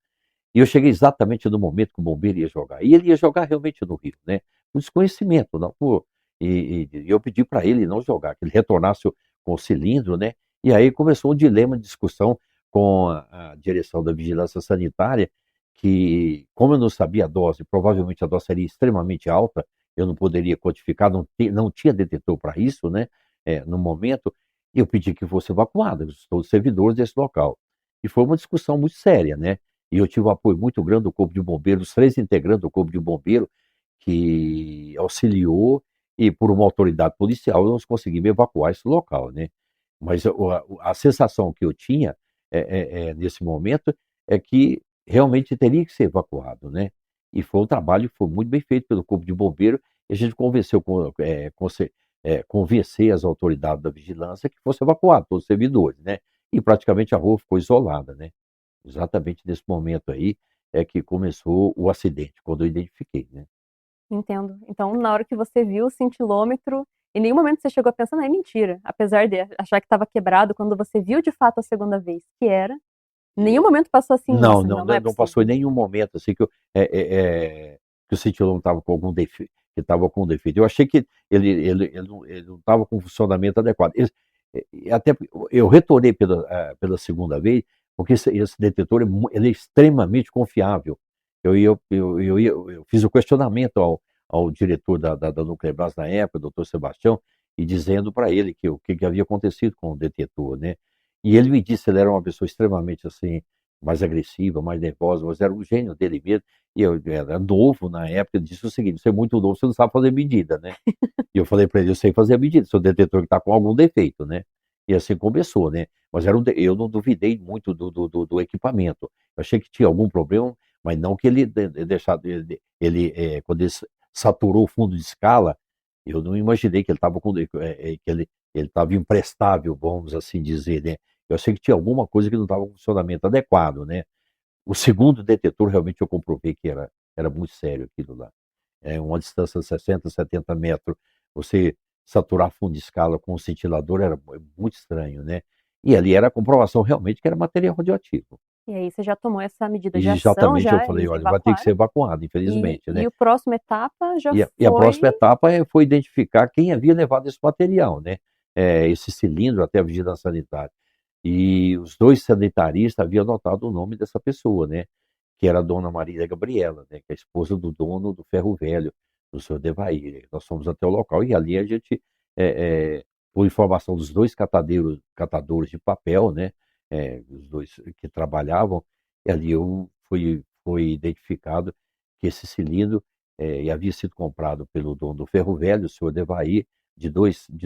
E eu cheguei exatamente no momento que o bombeiro ia jogar. E ele ia jogar realmente no rio, né? Por desconhecimento, não por. E eu pedi para ele não jogar, que ele retornasse com o cilindro, né? E aí começou um dilema de discussão com a direção da vigilância sanitária, que, como eu não sabia a dose, provavelmente a dose seria extremamente alta, eu não poderia quantificar, não tinha detetor para isso, né? No momento, eu pedi que fosse evacuado, todos os servidores desse local. E foi uma discussão muito séria, né? E eu tive um apoio muito grande do Corpo de Bombeiro, dos 3 integrantes do Corpo de Bombeiro, que auxiliou, e por uma autoridade policial nós conseguimos evacuar esse local, né. Mas a sensação que eu tinha, nesse momento, é que realmente teria que ser evacuado, né. E foi um trabalho que foi muito bem feito pelo Corpo de Bombeiro, e a gente convencer as autoridades da vigilância que fosse evacuado todos os servidores, né. E praticamente a rua ficou isolada, né. Exatamente nesse momento aí é que começou o acidente, quando eu identifiquei, né. Entendo. Então, na hora que você viu o cintilômetro, em nenhum momento você chegou a pensar: "Não, é mentira", apesar de achar que estava quebrado, quando você viu de fato a segunda vez que era, em nenhum momento passou assim: Não, "Nossa, não, não, não é não passou possível". em nenhum momento assim que o cintilão estava com algum defeito, que estava com defeito. Eu achei que ele não estava com funcionamento adequado. Até eu retornei pela segunda vez, porque esse detetor ele é extremamente confiável. Eu fiz o questionamento ao diretor da Nuclearbras na época, o doutor Sebastião, e dizendo para ele o que havia acontecido com o detetor, né? E ele me disse, ele era uma pessoa extremamente assim, mais agressiva, mais nervosa, mas era um gênio dele mesmo. E eu era novo na época, ele disse o seguinte: você é muito novo, você não sabe fazer medida, né? E eu falei para ele: eu sei fazer a medida, seu detetor que está com algum defeito, né? E assim começou, né? Mas eu não duvidei muito do equipamento. Eu achei que tinha algum problema, mas não que ele deixado, quando ele saturou o fundo de escala, eu não imaginei que ele estava que ele estava imprestável, vamos assim dizer, né? Eu achei que tinha alguma coisa que não estava com funcionamento adequado, né? O segundo detetor, realmente, eu comprovei que era muito sério aquilo lá. É uma distância de 60, 70 metros, você saturar fundo de escala com um cintilador era muito estranho, né? E ali era a comprovação realmente que era material radioativo. E aí você já tomou essa medida E de ação, exatamente, eu já falei, eles olha, vai ter que ser evacuaram, evacuado, e infelizmente, né? e o próxima etapa já E a foi próxima etapa foi identificar quem havia levado esse material, né? Esse cilindro até a vigilância sanitária. E os dois sanitaristas haviam anotado o nome dessa pessoa, né? Que era a dona Maria Gabriela, né? Que é a esposa do dono do Ferro Velho, do senhor Devair. Nós fomos até o local e ali a gente, por informação dos dois catadores de papel, né? Os dois que trabalhavam, e ali foi identificado que esse cilindro havia sido comprado pelo dono do Ferro Velho, o senhor Devair, de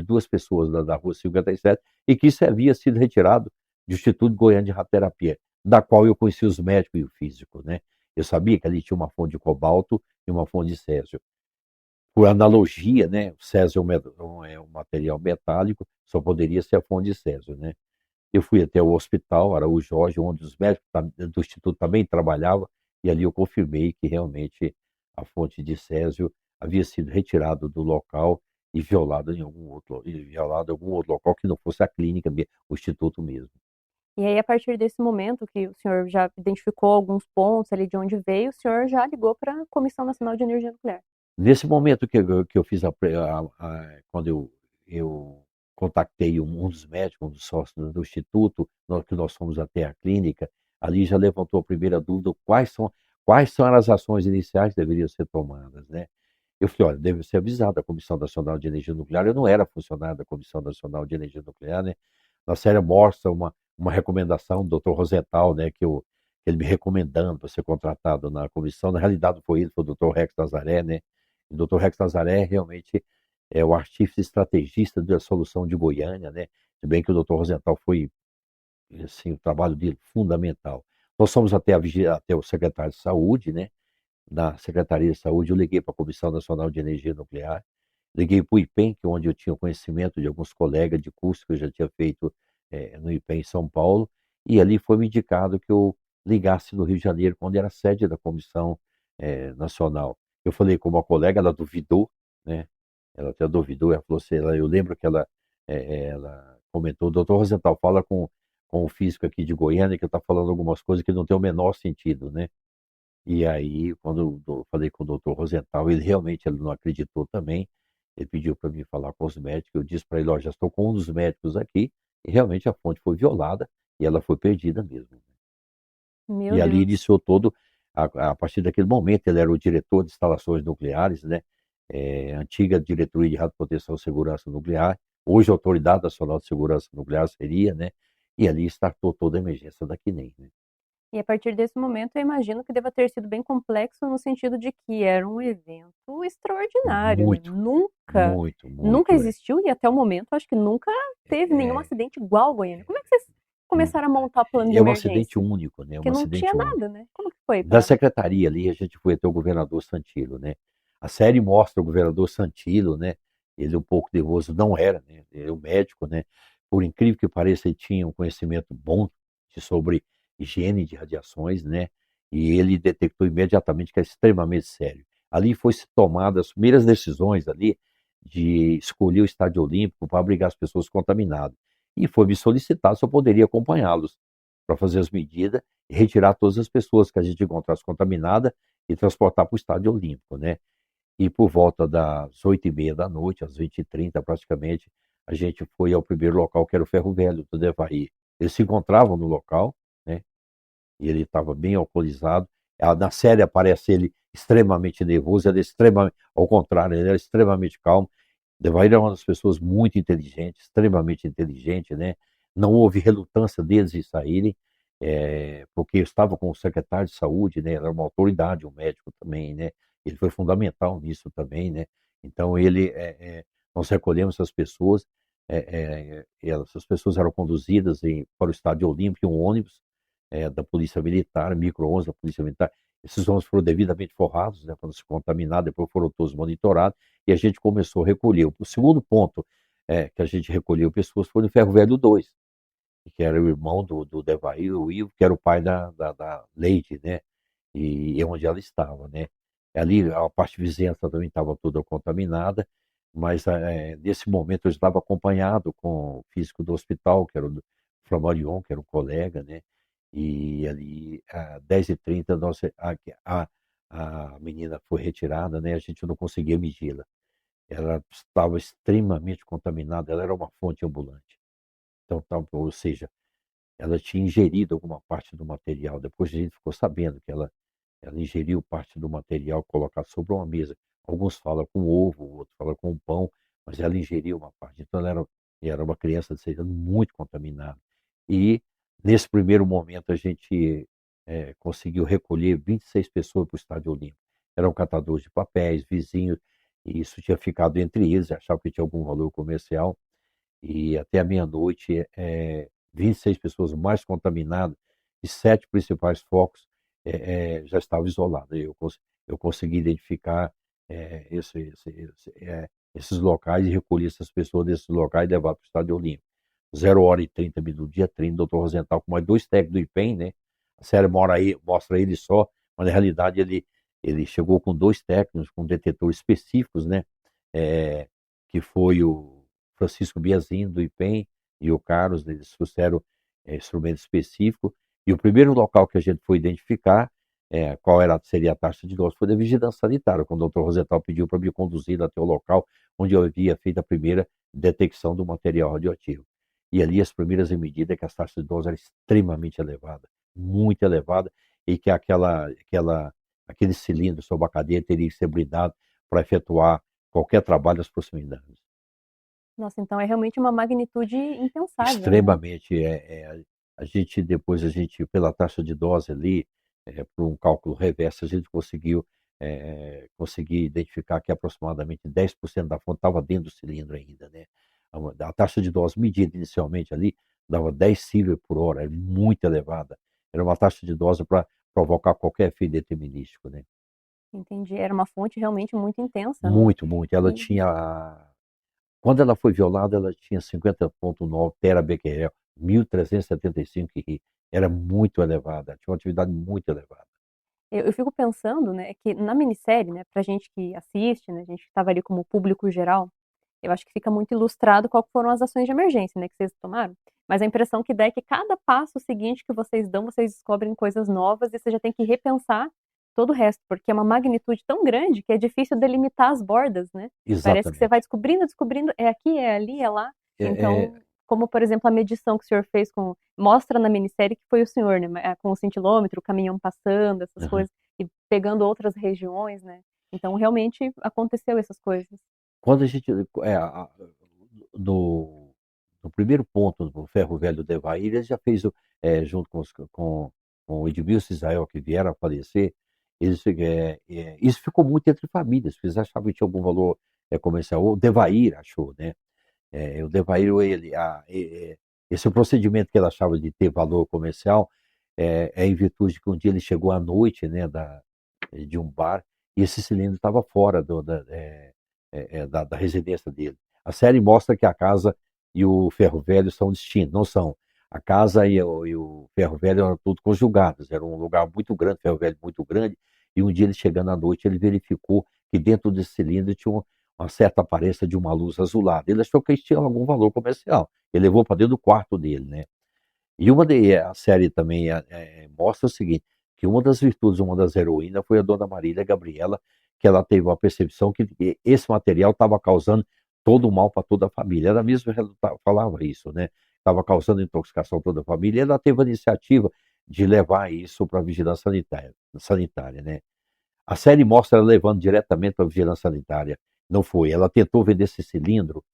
duas pessoas da rua 57, e que isso havia sido retirado do Instituto Goiano de Radioterapia, da qual eu conheci os médicos e o físico, né? Eu sabia que ali tinha uma fonte de cobalto e uma fonte de césio. Por analogia, né? O césio é um material metálico, só poderia ser a fonte de césio, né? Eu fui até o hospital Araújo Jorge, onde os médicos do Instituto também trabalhavam, e ali eu confirmei que realmente a fonte de césio havia sido retirada do local e violada em algum outro local que não fosse a clínica, o instituto mesmo. e aí a partir desse momento que o senhor já identificou alguns pontos ali de onde veio, o senhor já ligou para a Comissão Nacional de Energia Nuclear. Nesse momento que eu fiz quando eu contactei um dos médicos, um dos sócios do instituto, que nós fomos até a clínica, ali já levantou a primeira dúvida: quais são as ações iniciais que deveriam ser tomadas, né? Eu falei: olha, deve ser avisado a Comissão Nacional de Energia Nuclear. Eu não era funcionário da Comissão Nacional de Energia Nuclear, né? Na série mostra uma recomendação do doutor Rosenthal, né? Ele me recomendando para ser contratado na comissão. Na realidade, foi o doutor Rex Nazaré, né? O doutor Rex Nazaré realmente é o artífice estrategista da solução de Goiânia, né? Se bem que o doutor Rosenthal foi, assim, o trabalho dele fundamental. Nós fomos até o secretário de Saúde, né? Da Secretaria de Saúde, eu liguei para a Comissão Nacional de Energia Nuclear, liguei para o IPEM, que é onde eu tinha conhecimento de alguns colegas de curso que eu já tinha feito no IPEM em São Paulo, e ali foi me indicado que eu ligasse no Rio de Janeiro, quando era a sede da Comissão Nacional. Eu falei com uma colega, ela duvidou, né? Ela até duvidou, ela falou assim, eu lembro que ela comentou: doutor Rosenthal, fala com o físico aqui de Goiânia, que está falando algumas coisas que não tem o menor sentido, né? E aí, quando eu falei com o doutor Rosenthal, ele não acreditou também. Ele pediu para mim falar com os médicos. Eu disse para ele: ó, já estou com um dos médicos aqui, e realmente a fonte foi violada e ela foi perdida mesmo. Meu E ali Deus. iniciou todo, a partir daquele momento, ele era o diretor de instalações nucleares, né? Antiga diretoria de radioproteção e segurança nuclear, hoje Autoridade Nacional de Segurança Nuclear seria, né? E ali startou toda a emergência da CNEM, né? E a partir desse momento, eu imagino que deva ter sido bem complexo no sentido de que era um evento extraordinário, né, Muito, muito, nunca muito. existiu e até o momento acho que nunca teve nenhum É, acidente igual ao Goiânia. Como é que vocês começaram a montar plano de É um acidente emergência? único, né? Um Porque não tinha acidente único. nada, né. Como que foi Da pra secretaria ali, a gente foi até o governador Santilo, né? A série mostra o governador Santilo, né? Ele um pouco nervoso, não era, né? Ele é um médico, né? Por incrível que pareça, ele tinha um conhecimento bom sobre higiene de radiações, né? E ele detectou imediatamente que é extremamente sério. Ali foi se tomadas as primeiras decisões ali de escolher o Estádio Olímpico para abrigar as pessoas contaminadas. E foi me solicitado se eu poderia acompanhá-los para fazer as medidas e retirar todas as pessoas que a gente encontrasse contaminadas e transportar para o Estádio Olímpico, né? E por volta das 8h30 da noite, às 20h30 praticamente, a gente foi ao primeiro local, que era o Ferro Velho do Devaí. Eles se encontravam no local, né? E ele estava bem alcoolizado. Na série aparece ele extremamente nervoso, ele é extremamente, ao contrário, ele era extremamente calmo. Devair é uma das pessoas muito inteligentes, extremamente inteligente, né? Não houve relutância deles em saírem, porque eu estava com o secretário de saúde, né? Era uma autoridade, um médico também, né? Ele foi fundamental nisso também, né? Então nós recolhemos essas pessoas, essas pessoas eram conduzidas para o Estádio Olímpico em um ônibus da Polícia Militar, micro-ônibus da Polícia Militar. Esses ônibus foram devidamente forrados, né, para não se contaminar, depois foram todos monitorados, e a gente começou a recolher. O segundo ponto que a gente recolheu pessoas foi no Ferro Velho 2, que era o irmão do Devaí, o Ivo, que era o pai da Leide, né? E é onde ela estava, né? Ali a parte vizinhança também estava toda contaminada, mas nesse momento eu estava acompanhado com o físico do hospital, que era o Flamarion, que era um colega, né? E ali, às 10h30, a menina foi retirada, né? A gente não conseguia medi-la. Ela estava extremamente contaminada, ela era uma fonte ambulante. Então, ou seja, ela tinha ingerido alguma parte do material. Depois a gente ficou sabendo que ela ingeriu parte do material colocado sobre uma mesa. Alguns falam com ovo, outros falam com pão, mas ela ingeriu uma parte. Então ela era uma criança de 6 anos muito contaminada. E nesse primeiro momento a gente conseguiu recolher 26 pessoas para o Estádio Olímpico. Eram catadores de papéis, vizinhos, e isso tinha ficado entre eles, achavam que tinha algum valor comercial. E até a meia-noite, 26 pessoas mais contaminadas e 7 principais focos já estavam isolados. Eu consegui identificar esses locais e recolher essas pessoas desses locais e levar para o Estádio Olímpico. 0h30, dia 30, doutor Rosenthal, com mais 2 técnicos do IPEM, né? A série mostra ele só, mas na realidade ele chegou com 2 técnicos, com detetores específicos, né? Que foi o Francisco Biazin, do IPEM, e o Carlos, eles trouxeram instrumento específico. E o primeiro local que a gente foi identificar qual seria a taxa de dose foi da vigilância sanitária, quando o Dr. Rosenthal pediu para me conduzir até o local onde eu havia feito a primeira detecção do material radioativo. E ali as primeiras medidas é que as taxas de dose eram extremamente elevadas, muito elevada, e que aquele cilindro sob a cadeia teria que ser blindado para efetuar qualquer trabalho nas proximidades. Nossa, então é realmente uma magnitude impensável, né? Extremamente. Depois, pela taxa de dose ali, por um cálculo reverso, a gente conseguir identificar que aproximadamente 10% da fonte estava dentro do cilindro ainda, né? A taxa de dose medida inicialmente ali dava 10 sievert por hora, era muito elevada. Era uma taxa de dose para provocar qualquer efeito determinístico, né? Entendi. Era uma fonte realmente muito intensa, né? Muito, muito. Ela E tinha Quando ela foi violada, ela tinha 50,9 terabecquerel, 1.375 QI. Era muito elevada, tinha uma atividade muito elevada. eu fico pensando, né, que na minissérie, né, pra gente que assiste, né, a gente que estava ali como público geral, eu acho que fica muito ilustrado qual que foram as ações de emergência, né, que vocês tomaram, mas a impressão que dá é que cada passo seguinte que vocês dão, vocês descobrem coisas novas e você já tem que repensar todo o resto, porque é uma magnitude tão grande que é difícil delimitar as bordas, né. Parece que você vai Exatamente. descobrindo, descobrindo, é aqui, é ali, é lá. É, Então, é, como por exemplo a medição que o senhor fez mostra na minissérie que foi o senhor, né, com o cintilômetro, o caminhão passando, essas aham. coisas, e pegando outras regiões, né. Então realmente aconteceu essas coisas. Quando a gente, no, no primeiro ponto do Ferro Velho de Evaí, ele já fez, junto com o Edmilson e Israel, que vieram a falecer, isso ficou muito entre famílias, porque eles achavam que tinha algum valor comercial. O Devair achou, né? O Devair, esse procedimento que ele achava de ter valor comercial em virtude de que um dia ele chegou à noite, né, de um bar e esse cilindro estava fora da residência dele. A série mostra que a casa e o Ferro Velho são distintos, não são. A casa e o Ferro Velho eram tudo conjugados, era um lugar muito grande, Ferro Velho muito grande, E um dia ele chegando à noite, ele verificou que dentro desse cilindro tinha uma certa aparência de uma luz azulada. Ele achou que isso tinha algum valor comercial. Ele levou para dentro do quarto dele, né? E a série também mostra o seguinte, que uma das virtudes, uma das heroínas foi a Dona Marília Gabriela, que ela teve uma percepção que esse material estava causando todo o mal para toda a família. Ela mesma falava isso, né? Estava causando intoxicação a toda a família. E ela teve a iniciativa de levar isso para a vigilância sanitária, né? A série mostra ela levando diretamente para a vigilância sanitária. Não foi. Ela tentou vender esse cilindro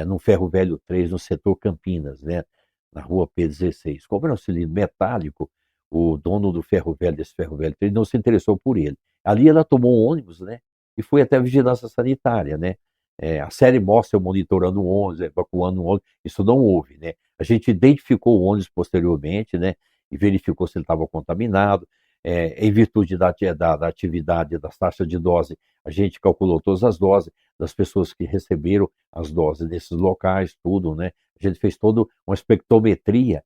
no Ferro Velho 3, no setor Campinas, né? Na rua P16. Como era um cilindro metálico, o dono do ferro velho, desse Ferro Velho 3, não se interessou por ele. Ali ela tomou um ônibus, né? E foi até a vigilância sanitária, né? A série mostra eu monitorando o ônibus, evacuando o ônibus. Isso não houve, né? A gente identificou o ônibus posteriormente, né? E verificou se ele estava contaminado. Em virtude da atividade das taxas de dose, a gente calculou todas as doses das pessoas que receberam as doses desses locais, tudo, né? A gente fez toda uma espectrometria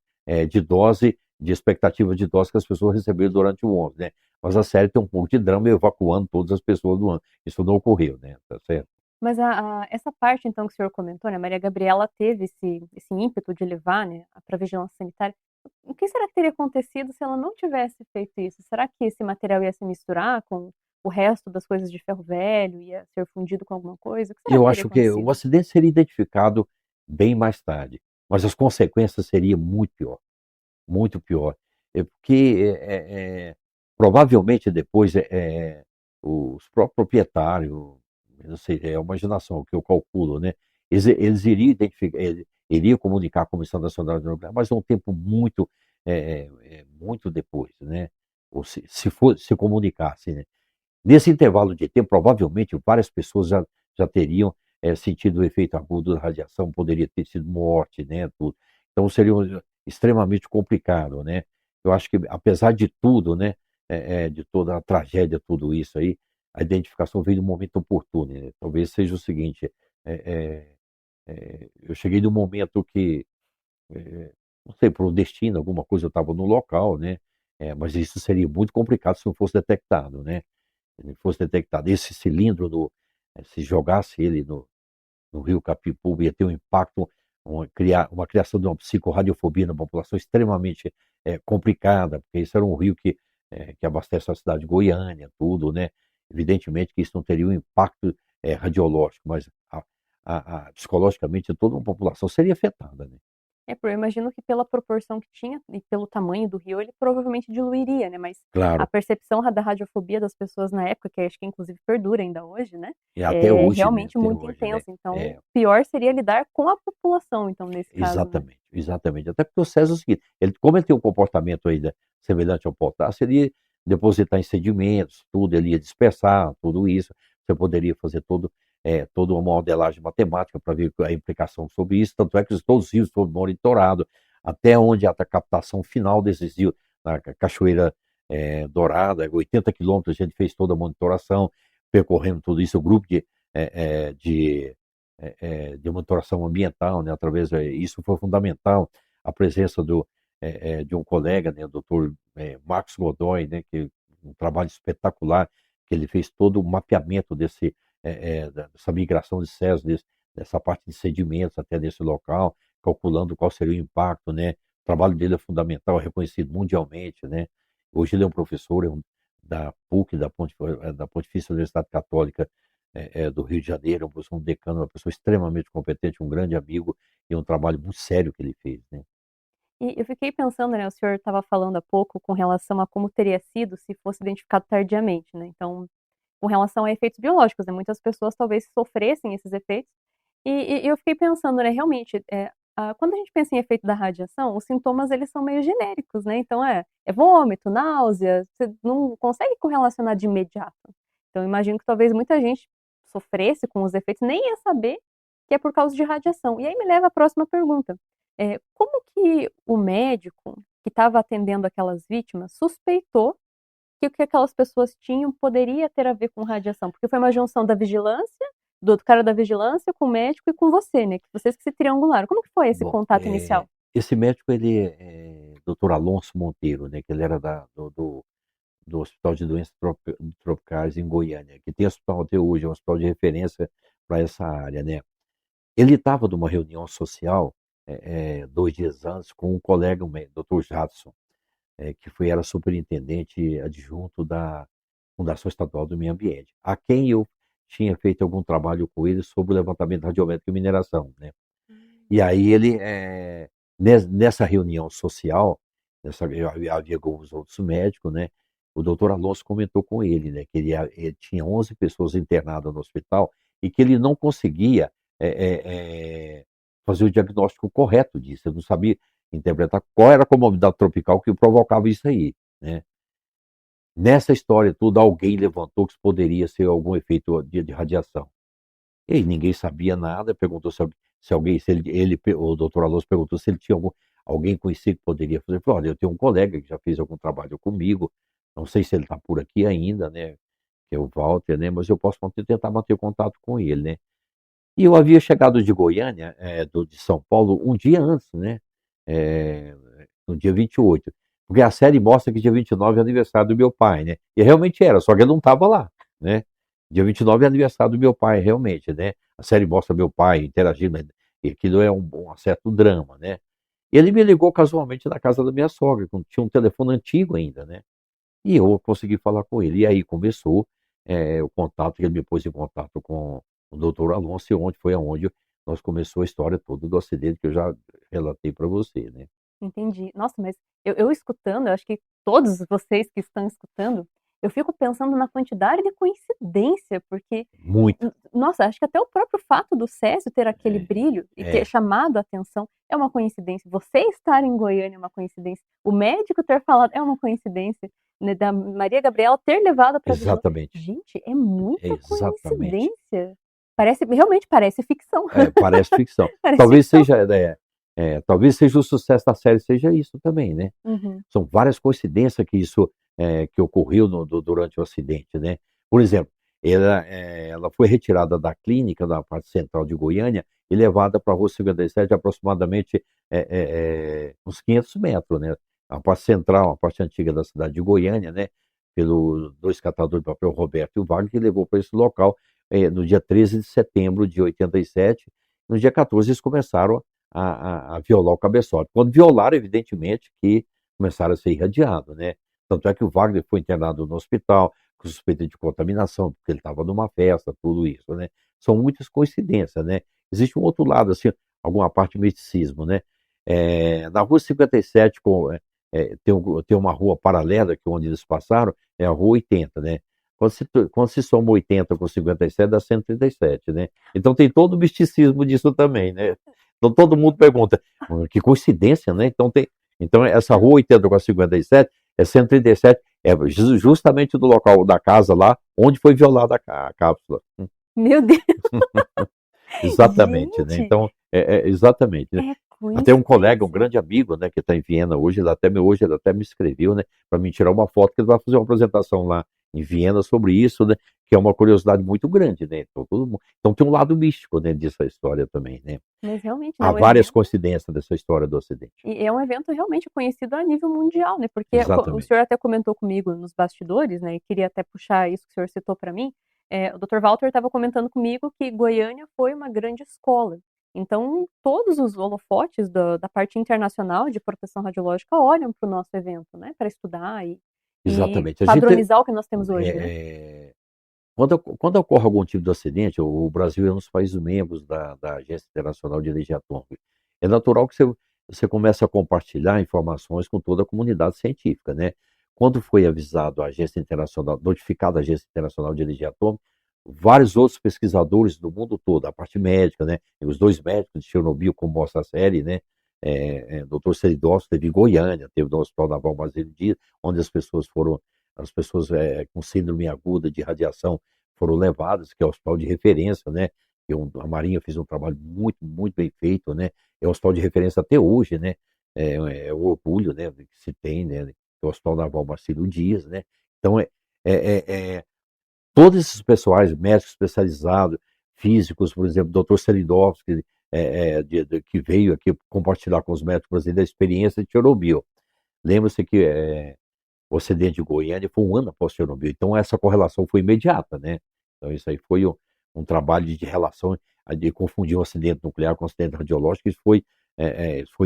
de dose, de expectativa de dose que as pessoas receberam durante o ano, né? Mas a série tem um pouco de drama evacuando todas as pessoas do ano. Isso não ocorreu, né? Tá certo? Mas essa parte, então, que o senhor comentou, né, Maria Gabriela teve esse ímpeto de levar, né, para a vigilância sanitária. O que será que teria acontecido se ela não tivesse feito isso? Será que esse material ia se misturar com o resto das coisas de ferro velho, ia ser fundido com alguma coisa? O que será Eu que teria acho que o acontecido? acidente seria identificado bem mais tarde, mas as consequências seriam muito pior. Muito pior. Porque provavelmente depois os próprios proprietários, eu não sei, é uma imaginação que eu calculo, né? Eles iriam identificar, iriam comunicar à Comissão Nacional de Nuclear, mas um tempo muito depois, né? Ou se comunicasse, né? Nesse intervalo de tempo, provavelmente várias pessoas já teriam sentido o efeito agudo da radiação, poderia ter sido morte, né? Tudo. Então seria extremamente complicado, né? Eu acho que, apesar de tudo, né? De toda a tragédia, tudo isso aí, a identificação veio no momento oportuno, né? Talvez seja o seguinte: é, eu cheguei num momento que, não sei, por um destino, alguma coisa, eu estava no local, né? Mas isso seria muito complicado se não fosse detectado, né? Ele fosse detectado. Esse cilindro, se jogasse ele no rio Capipu, ia ter um impacto, uma criação de uma psicorradiofobia na população extremamente complicada, porque esse era um rio que abastece a cidade de Goiânia, tudo, né? Evidentemente que isso não teria um impacto radiológico, mas psicologicamente toda uma população seria afetada, né? Eu imagino que pela proporção que tinha e pelo tamanho do rio, ele provavelmente diluiria, né, mas a Claro, percepção da radiofobia das pessoas na época, que acho que inclusive perdura ainda hoje, né, e até é hoje, né? realmente Até muito hoje, né? intensa, então pior seria lidar com a população, então, nesse caso, né. Exatamente, exatamente. Até porque o César é o seguinte, como ele tem um comportamento ainda semelhante ao potássio, ele ia depositar em sedimentos, tudo, ele ia dispersar tudo isso. Você poderia fazer toda uma modelagem matemática para ver a implicação sobre isso. Tanto é que todos os rios foram monitorados, até onde a captação final desses rios, na Cachoeira Dourada, 80 quilômetros, a gente fez toda a monitoração, percorrendo tudo isso, o grupo de monitoração ambiental, né, através isso foi fundamental, a presença de um colega, né, o doutor Marcos Godoy, né, que um trabalho espetacular, que ele fez todo o mapeamento dessa migração de César, dessa parte de sedimentos até desse local, calculando qual seria o impacto, né, o trabalho dele é fundamental, é reconhecido mundialmente, né, hoje ele é um professor da PUC, da Pontifícia Universidade Católica do Rio de Janeiro, um decano, uma pessoa extremamente competente, um grande amigo e um trabalho muito sério que ele fez, né? E eu fiquei pensando, né, o senhor estava falando há pouco com relação a como teria sido se fosse identificado tardiamente, né, então, com relação a efeitos biológicos, né, muitas pessoas talvez sofressem esses efeitos, e eu fiquei pensando, né, realmente, quando a gente pensa em efeito da radiação, os sintomas eles são meio genéricos, né, então é vômito, náusea, você não consegue correlacionar de imediato. Então eu imagino que talvez muita gente sofresse com os efeitos, nem ia saber que é por causa de radiação. E aí me leva à próxima pergunta, como que o médico que estava atendendo aquelas vítimas suspeitou que o que aquelas pessoas tinham poderia ter a ver com radiação? Porque foi uma junção da vigilância, do outro cara da vigilância, com o médico e com você, né, que vocês que se triangularam. Como que foi esse Bom, contato inicial? esse médico, ele é Dr. Alonso Monteiro, né, que ele era do Hospital de Doenças Tropicais em Goiânia, que tem hospital até hoje, é um hospital de referência para essa área, né? Ele estava numa reunião social 2 dias antes com um colega, o Dr. Jadson, era superintendente adjunto da Fundação Estadual do Meio Ambiente, a quem eu tinha feito algum trabalho com ele sobre o levantamento radiométrico e mineração, né? E aí ele, nessa reunião social, havia alguns outros médicos, né? O doutor Alonso comentou com ele, né, que ele tinha 11 pessoas internadas no hospital e que ele não conseguia fazer o diagnóstico correto disso. Ele não sabia interpretar qual era a comorbidade tropical que provocava isso aí, né? Nessa história toda, alguém levantou que isso poderia ser algum efeito de radiação. E aí ninguém sabia nada, perguntou se alguém, se o doutor Alonso perguntou se ele tinha alguém conhecido que poderia fazer. Ele falou, olha, eu tenho um colega que já fez algum trabalho comigo, não sei se ele está por aqui ainda, né, que é o Walter, né, mas eu posso tentar manter contato com ele, né. E eu havia chegado de Goiânia, de São Paulo, um dia antes, né, eh, no dia 28, porque a série mostra que dia 29 é aniversário do meu pai, né, e realmente era, só que ele não estava lá, né. Dia 29 é aniversário do meu pai, realmente, né. A série mostra meu pai interagindo, né, e aquilo é um certo drama, né. E ele me ligou casualmente na casa da minha sogra, tinha um telefone antigo ainda, né. E eu consegui falar com ele. E aí começou o contato, ele me pôs em contato com o doutor Alonso, e onde foi aonde nós começou a história toda do acidente que eu já relatei para você, né. Entendi. Nossa, mas eu escutando, eu acho que todos vocês que estão escutando, eu fico pensando na quantidade de coincidência, porque, Muito. nossa, acho que até o próprio fato do Césio ter aquele É, brilho e ter é, chamado a atenção é uma coincidência. Você estar em Goiânia é uma coincidência. O médico ter falado é uma coincidência, né, da Maria Gabriela ter levado para a vigilância. exatamente, Gente, é muita exatamente. coincidência. Realmente parece ficção. Parece ficção. Parece Talvez ficção. seja, talvez seja o sucesso da série seja isso também, né. Uhum. São várias coincidências que isso, que ocorreu durante o acidente, né. Por exemplo, ela foi retirada da clínica da parte central de Goiânia e levada para a rua 57, aproximadamente, uns 500 metros, né. A parte central, a parte antiga da cidade de Goiânia, né, pelo 2 catadores de papel, Roberto e o Wagner, que levou para esse local, no dia 13 de setembro de 87. No dia 14 eles começaram a violar o cabeçote. Quando violaram, evidentemente que começaram a ser irradiados, né. Tanto é que o Wagner foi internado no hospital com suspeita de contaminação, porque ele estava numa festa, tudo isso, né. São muitas coincidências, né. Existe um outro lado, assim, alguma parte de misticismo, né. Na rua 57, tem uma rua paralela que onde eles passaram, é a rua 80, né. Quando se soma 80 com 57 dá 137, né. Então tem todo o misticismo disso também, né. Então todo mundo pergunta: Que coincidência, né?" Então essa rua 80 com a 57 é 137, justamente do local da casa lá onde foi violada a cápsula. Meu Deus, Exatamente, né. gente, Então exatamente, né. é Até um colega, um coincidência. grande amigo, né, que está em Viena hoje, ele até me escreveu, né, para mim tirar uma foto, que ele vai fazer uma apresentação lá em Viena sobre isso, né, que é uma curiosidade muito grande, né. Então tem um lado místico dentro dessa história também, né. Mas realmente, né, Há o várias evento coincidências dessa história do acidente. e é um evento realmente conhecido a nível mundial, né, porque o senhor Exatamente. até comentou comigo nos bastidores, né, e queria até puxar isso que o senhor citou para mim, o Dr. Walter estava comentando comigo que Goiânia foi uma grande escola. Então, todos os holofotes da parte internacional de proteção radiológica olham para o nosso evento, né, para estudar e Exatamente. A gente padronizar o que nós temos hoje, né. eh quando ocorre algum tipo de acidente, o Brasil é um dos países membros da Agência Internacional de Energia Atômica. É natural que você comece a compartilhar informações com toda a comunidade científica, né. Quando foi avisado a Agência Internacional notificada a Agência Internacional de Energia Atômica, vários outros pesquisadores do mundo todo, a parte médica, né, e os 2 médicos de Chernobyl, como mostra a série, né, doutor Seridócio esteve em Goiânia, teve no Hospital Naval Marcelo Dias, onde as pessoas com síndrome aguda de radiação foram levadas, que é o hospital de referência, né? A Marinha fez um trabalho muito, muito bem feito, né? É um hospital de referência até hoje, né? É o orgulho, né, que se tem, né? Que é o Hospital Naval Marcelo Dias, né? Então, é, é, todos esses pessoais, médicos especializados, físicos, por exemplo, doutor Seridowski, que veio aqui compartilhar com os médicos brasileiros a experiência de Chernobyl. Lembra-se que o acidente de Goiânia foi um ano após Chernobyl. Então, essa correlação foi imediata, né? Então, isso aí foi um trabalho de relação, de confundir um acidente nuclear com um acidente radiológico, isso foi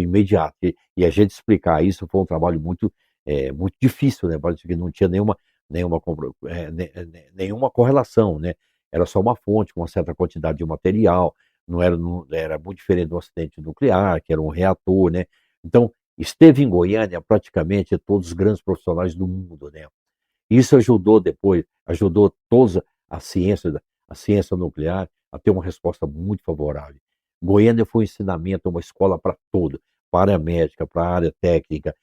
imediato. E a gente explicar isso foi um trabalho muito difícil, né? Porque não tinha nenhuma correlação, né? Era só uma fonte com uma certa quantidade de material, não era muito diferente do acidente nuclear, que era um reator, né? Então, esteve em Goiânia praticamente todos os grandes profissionais do mundo, né? Isso ajudou toda a ciência nuclear a ter uma resposta muito favorável. Goiânia foi um ensinamento, uma escola para tudo, para a área médica, para a área técnica,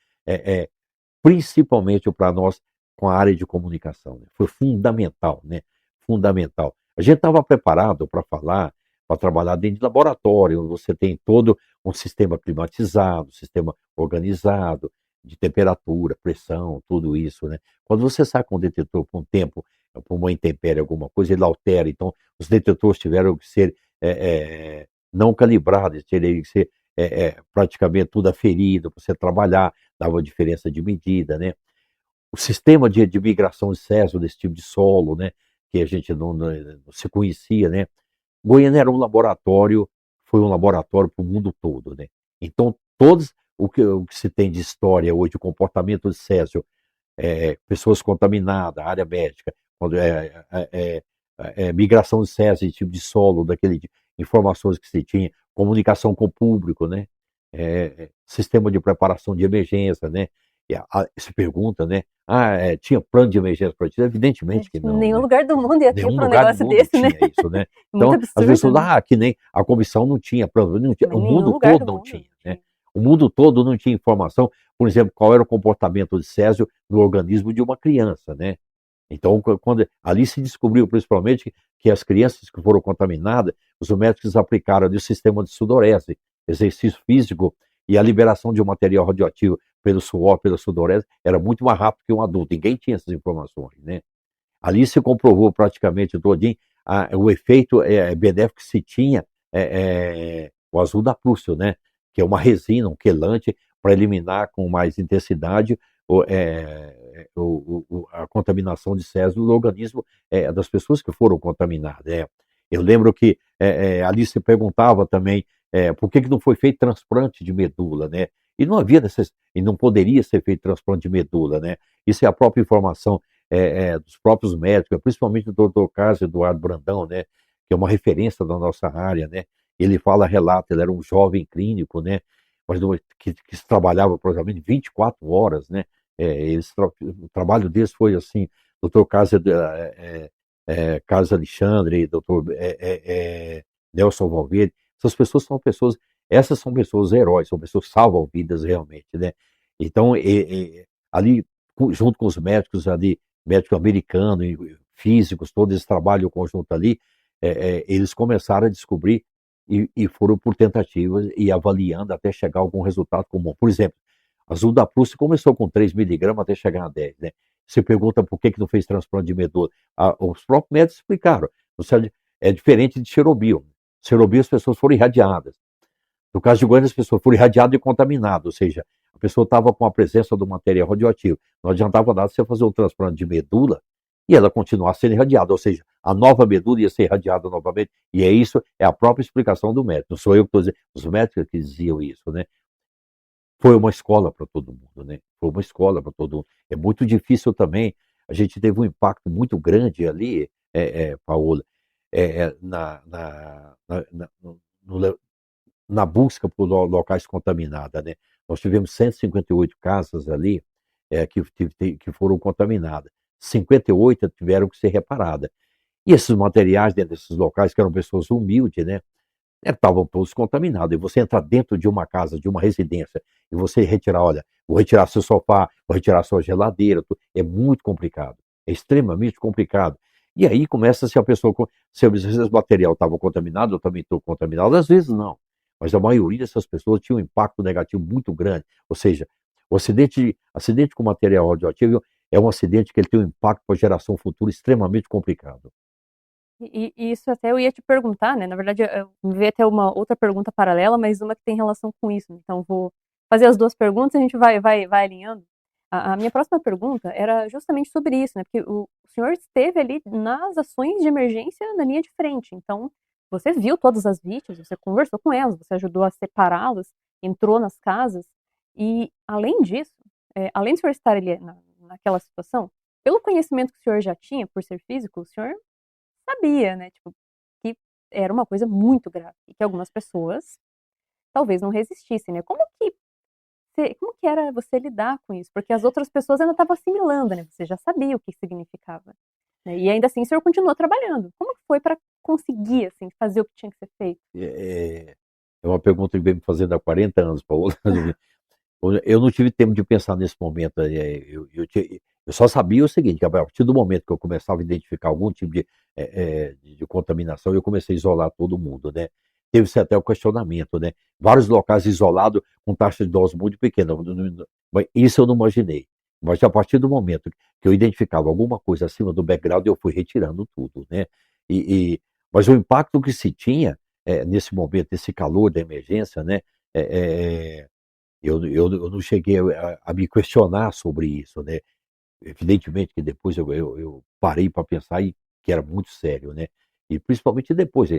principalmente para nós com a área de comunicação, né? Foi fundamental, né? Fundamental. A gente estava preparado para falar, para trabalhar dentro de laboratório, você tem todo um sistema climatizado, sistema organizado, de temperatura, pressão, tudo isso, né? Quando você sai com o detetor por um tempo, por uma intempérie, alguma coisa, ele altera. Então, os detetores tiveram que ser não calibrados, teriam que ser praticamente tudo aferido para você trabalhar, dava diferença de medida, né? O sistema de migração de Césio desse tipo de solo, né? Que a gente não se conhecia, né? Goiânia era foi um laboratório para o mundo todo, né? Então, todos o que se tem de história hoje, o comportamento de Césio, pessoas contaminadas, área médica, quando migração de Césio, esse tipo de solo, informações que se tinha, comunicação com o público, né? Sistema de preparação de emergência, né? Se pergunta, né? Tinha plano de emergência para isso? Evidentemente que não, Nenhum né? lugar do mundo ia ter Nenhum para um lugar do negócio mundo desse, né? tinha isso, né? Muito Então, as absurdo, pessoas, né? que nem a comissão não tinha plano, não tinha, Em o nenhum mundo lugar todo do não mundo tinha, né? tinha. O mundo todo não tinha informação, por exemplo, qual era o comportamento de Césio no organismo de uma criança, né? Então, quando ali se descobriu principalmente que as crianças que foram contaminadas, os médicos aplicaram ali o sistema de sudorese, exercício físico e a liberação de um material radioativo pelo suor, pela sudorese, era muito mais rápido que um adulto. Ninguém tinha essas informações, né? Ali se comprovou praticamente todinho o efeito benéfico que se tinha o azul da Prússia, né? Que é uma resina, um quelante, para eliminar com mais intensidade a contaminação de Césio no organismo das pessoas que foram contaminadas. Eu lembro que ali se perguntava também por que não foi feito transplante de medula, né? E não havia e não poderia ser feito transplante de medula, né? Isso é a própria informação dos próprios médicos, principalmente do Dr. Carlos Eduardo Brandão, né? Que é uma referência da nossa área, né? Ele relata, ele era um jovem clínico, né? Mas que trabalhava praticamente 24 horas, né? O trabalho deles foi assim, Dr. Carlos Alexandre, Dr. Nelson Valverde, essas são pessoas heróis, são pessoas que salvam vidas realmente, né? Então, ali, junto com os médicos ali, médico americano e físicos, todos eles trabalham conjunto ali, eles começaram a descobrir e foram por tentativas e avaliando até chegar a algum resultado comum. Por exemplo, azul da Prússia começou com 3 miligramas até chegar a 10, né? Você pergunta por que não fez transplante de medula. Os próprios médicos explicaram. É diferente de Chernobyl. Chernobyl as pessoas foram irradiadas. No caso de Goiânia, as pessoas foram irradiadas e contaminadas, ou seja, a pessoa estava com a presença do material radioativo. Não adiantava nada você fazer um transplante de medula e ela continuar sendo irradiada, ou seja, a nova medula ia ser irradiada novamente. E é a própria explicação do médico. Não sou eu que estou dizendo, os médicos que diziam isso, né? Foi uma escola para todo mundo, né? Foi uma escola para todo mundo. É muito difícil também. A gente teve um impacto muito grande ali, Paola, na busca por locais contaminados, né? Nós tivemos 158 casas ali que foram contaminadas. 58 tiveram que ser reparadas. E esses materiais dentro desses locais, que eram pessoas humildes, né? Estavam todos contaminados. E você entrar dentro de uma casa, de uma residência, e você retirar, olha, vou retirar seu sofá, vou retirar sua geladeira, é muito complicado. É extremamente complicado. E aí começa se a pessoa, se esse material estava contaminado, eu também estou contaminado, às vezes não. Mas a maioria dessas pessoas tinha um impacto negativo muito grande. Ou seja, o acidente com material radioativo é um acidente que ele tem um impacto para a geração futura extremamente complicado. E isso até eu ia te perguntar, né? Na verdade, eu me veio até uma outra pergunta paralela, mas uma que tem relação com isso. Então, vou fazer as duas perguntas e a gente vai alinhando. A minha próxima pergunta era justamente sobre isso, né? Porque o senhor esteve ali nas ações de emergência na linha de frente. Então, você viu todas as vítimas, você conversou com elas, você ajudou a separá-las, entrou nas casas. E, além disso, além do senhor estar ali naquela situação, pelo conhecimento que o senhor já tinha, por ser físico, o senhor sabia, né? Tipo, que era uma coisa muito grave e que algumas pessoas talvez não resistissem, né? Como que era você lidar com isso? Porque as outras pessoas ainda estavam assimilando, né? Você já sabia o que significava, né? E ainda assim o senhor continuou trabalhando. Como que foi para conseguir, assim, fazer o que tinha que ser feito? É uma pergunta que vem me fazendo há 40 anos, Paola. Eu não tive tempo de pensar nesse momento. Eu só sabia o seguinte, que a partir do momento que eu começava a identificar algum tipo de contaminação, eu comecei a isolar todo mundo, né? Teve-se até o questionamento, né? Vários locais isolados com taxa de dose muito pequena. Mas isso eu não imaginei. Mas a partir do momento que eu identificava alguma coisa acima do background, eu fui retirando tudo, né? E, e- mas o impacto que se tinha nesse momento, esse calor da emergência, né? É, é, eu não cheguei a me questionar sobre isso, né? Evidentemente que depois eu parei para pensar e que era muito sério, né? E principalmente depois,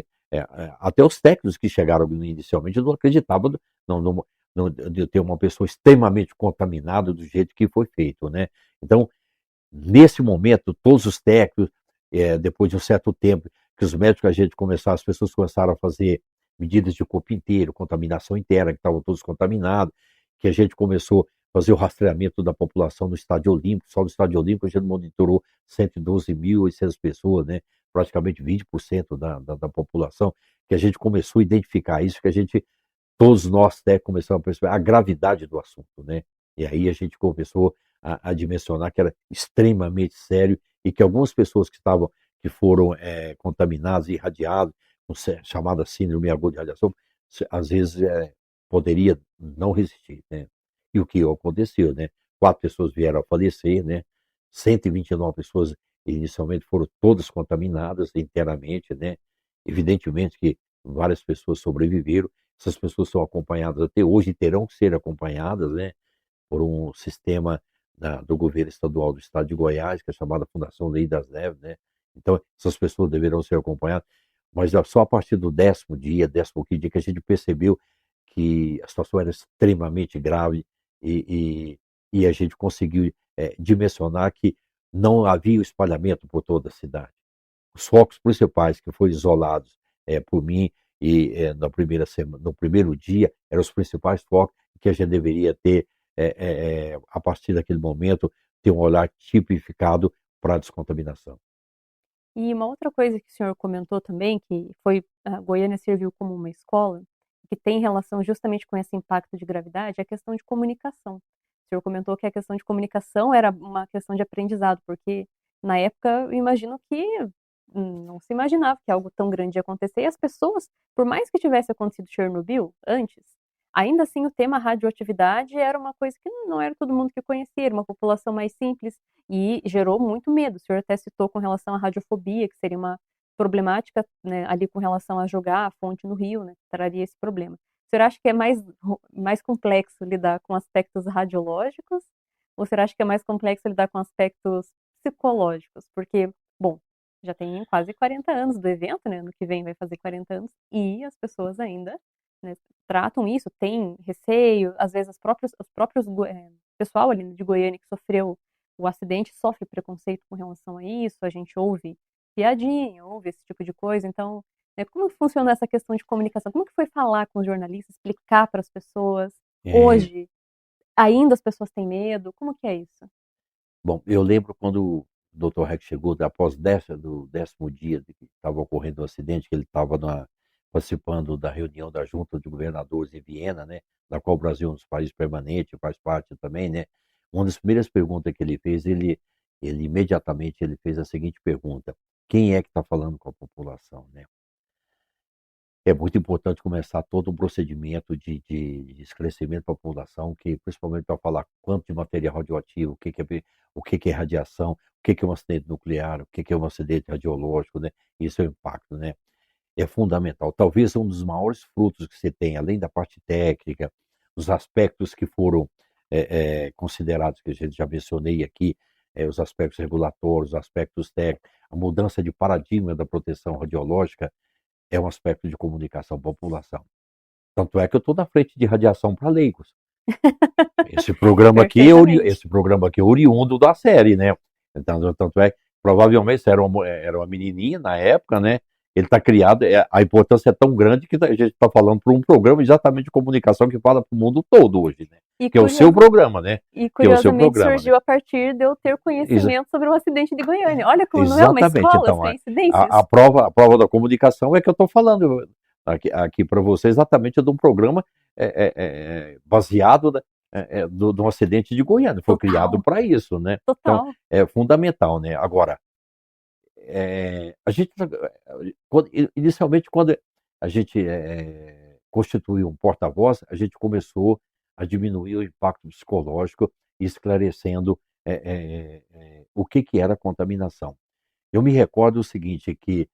até os técnicos que chegaram inicialmente não acreditavam não, não, de ter uma pessoa extremamente contaminada do jeito que foi feito, né? Então, nesse momento, todos os técnicos, depois de um certo tempo, que os médicos, a gente começaram, as pessoas começaram a fazer medidas de corpo inteiro, contaminação interna, que estavam todos contaminados, que a gente começou a fazer o rastreamento da população no Estádio Olímpico. Só no Estádio Olímpico a gente monitorou 112.800 pessoas, né? Praticamente 20% da população, que a gente começou a identificar isso, que a gente, todos nós até começamos a perceber a gravidade do assunto, né? E aí a gente começou a dimensionar que era extremamente sério e que algumas pessoas que foram contaminadas e irradiadas, com chamada síndrome aguda de radiação, às vezes poderia não resistir, né? E o que aconteceu, né? 4 pessoas vieram a falecer, né? 129 pessoas inicialmente foram todas contaminadas inteiramente, né? Evidentemente que várias pessoas sobreviveram. Essas pessoas são acompanhadas até hoje e terão que ser acompanhadas, né? Por um sistema do governo estadual do estado de Goiás, que é chamada Fundação Lei das Neves, né? Então, essas pessoas deverão ser acompanhadas, mas só a partir do 10º dia, 15º dia, que a gente percebeu que a situação era extremamente grave e a gente conseguiu dimensionar que não havia o espalhamento por toda a cidade. Os focos principais que foram isolados por mim e na primeira semana, no primeiro dia, eram os principais focos que a gente deveria ter, a partir daquele momento, ter um olhar tipificado para a descontaminação. E uma outra coisa que o senhor comentou também, que foi a Goiânia serviu como uma escola, que tem relação justamente com esse impacto de gravidade, é a questão de comunicação. O senhor comentou que a questão de comunicação era uma questão de aprendizado, porque na época eu imagino que não se imaginava que algo tão grande ia acontecer, e as pessoas, por mais que tivesse acontecido Chernobyl antes, ainda assim o tema radioatividade era uma coisa que não era todo mundo que conhecia, era uma população mais simples, e gerou muito medo. O senhor até citou com relação à radiofobia, que seria uma problemática, né, ali com relação a jogar a fonte no rio, né, que traria esse problema. O senhor acha que é mais complexo lidar com aspectos radiológicos? Ou o senhor acha que é mais complexo lidar com aspectos psicológicos? Porque, bom, já tem quase 40 anos do evento, né? Ano que vem vai fazer 40 anos, e as pessoas ainda, né, tratam isso, têm receio, às vezes os próprios pessoal ali de Goiânia que sofreu o acidente sofre preconceito com relação a isso, a gente ouve piadinha, ouve esse tipo de coisa. Então, como funciona essa questão de comunicação? Como que foi falar com os jornalistas, explicar para as pessoas? É, Hoje, ainda as pessoas têm medo? Como que é isso? bom, eu lembro quando o Dr. Rex chegou, após do 10º dia de que estava ocorrendo o acidente, que ele estava participando da reunião da Junta de Governadores em Viena, né, da qual o Brasil é um dos países permanentes, faz parte também, né. Uma das primeiras perguntas que ele fez, ele imediatamente ele fez a seguinte pergunta: quem é que está falando com a população, né? É muito importante começar todo um procedimento de esclarecimento para a população, que principalmente para falar quanto de material radioativo, o que que é radiação, o que que é um acidente nuclear, o que que é um acidente radiológico, né? Isso é o impacto, né? É fundamental. Talvez um dos maiores frutos que você tem, além da parte técnica, os aspectos que foram considerados, que a gente já mencionei aqui, os aspectos regulatórios, os aspectos técnicos, a mudança de paradigma da proteção radiológica é um aspecto de comunicação à população. Tanto é que eu estou na frente de radiação para leigos. Perfeitamente. Esse programa aqui é oriundo da série, né? Então, tanto é que provavelmente era uma menininha na época, né? Ele está criado, a importância é tão grande que a gente está falando para um programa exatamente de comunicação que fala para o mundo todo hoje, né? E, Que é o seu curiosa, programa, né? e Que é o seu curiosamente programa, né? surgiu a partir de eu ter Exa- conhecimento sobre o acidente de Goiânia. Olha como não é uma Exatamente. escola, as Então, coincidências. a prova da comunicação é que eu estou falando aqui para você exatamente de um programa baseado de um acidente de Goiânia. Foi criado Total, para isso, né? Então, total. é fundamental, né? Agora, a gente, inicialmente, quando a gente constituiu um porta-voz, a gente começou a diminuir o impacto psicológico, esclarecendo o que, que era a contaminação. Eu me recordo o seguinte, que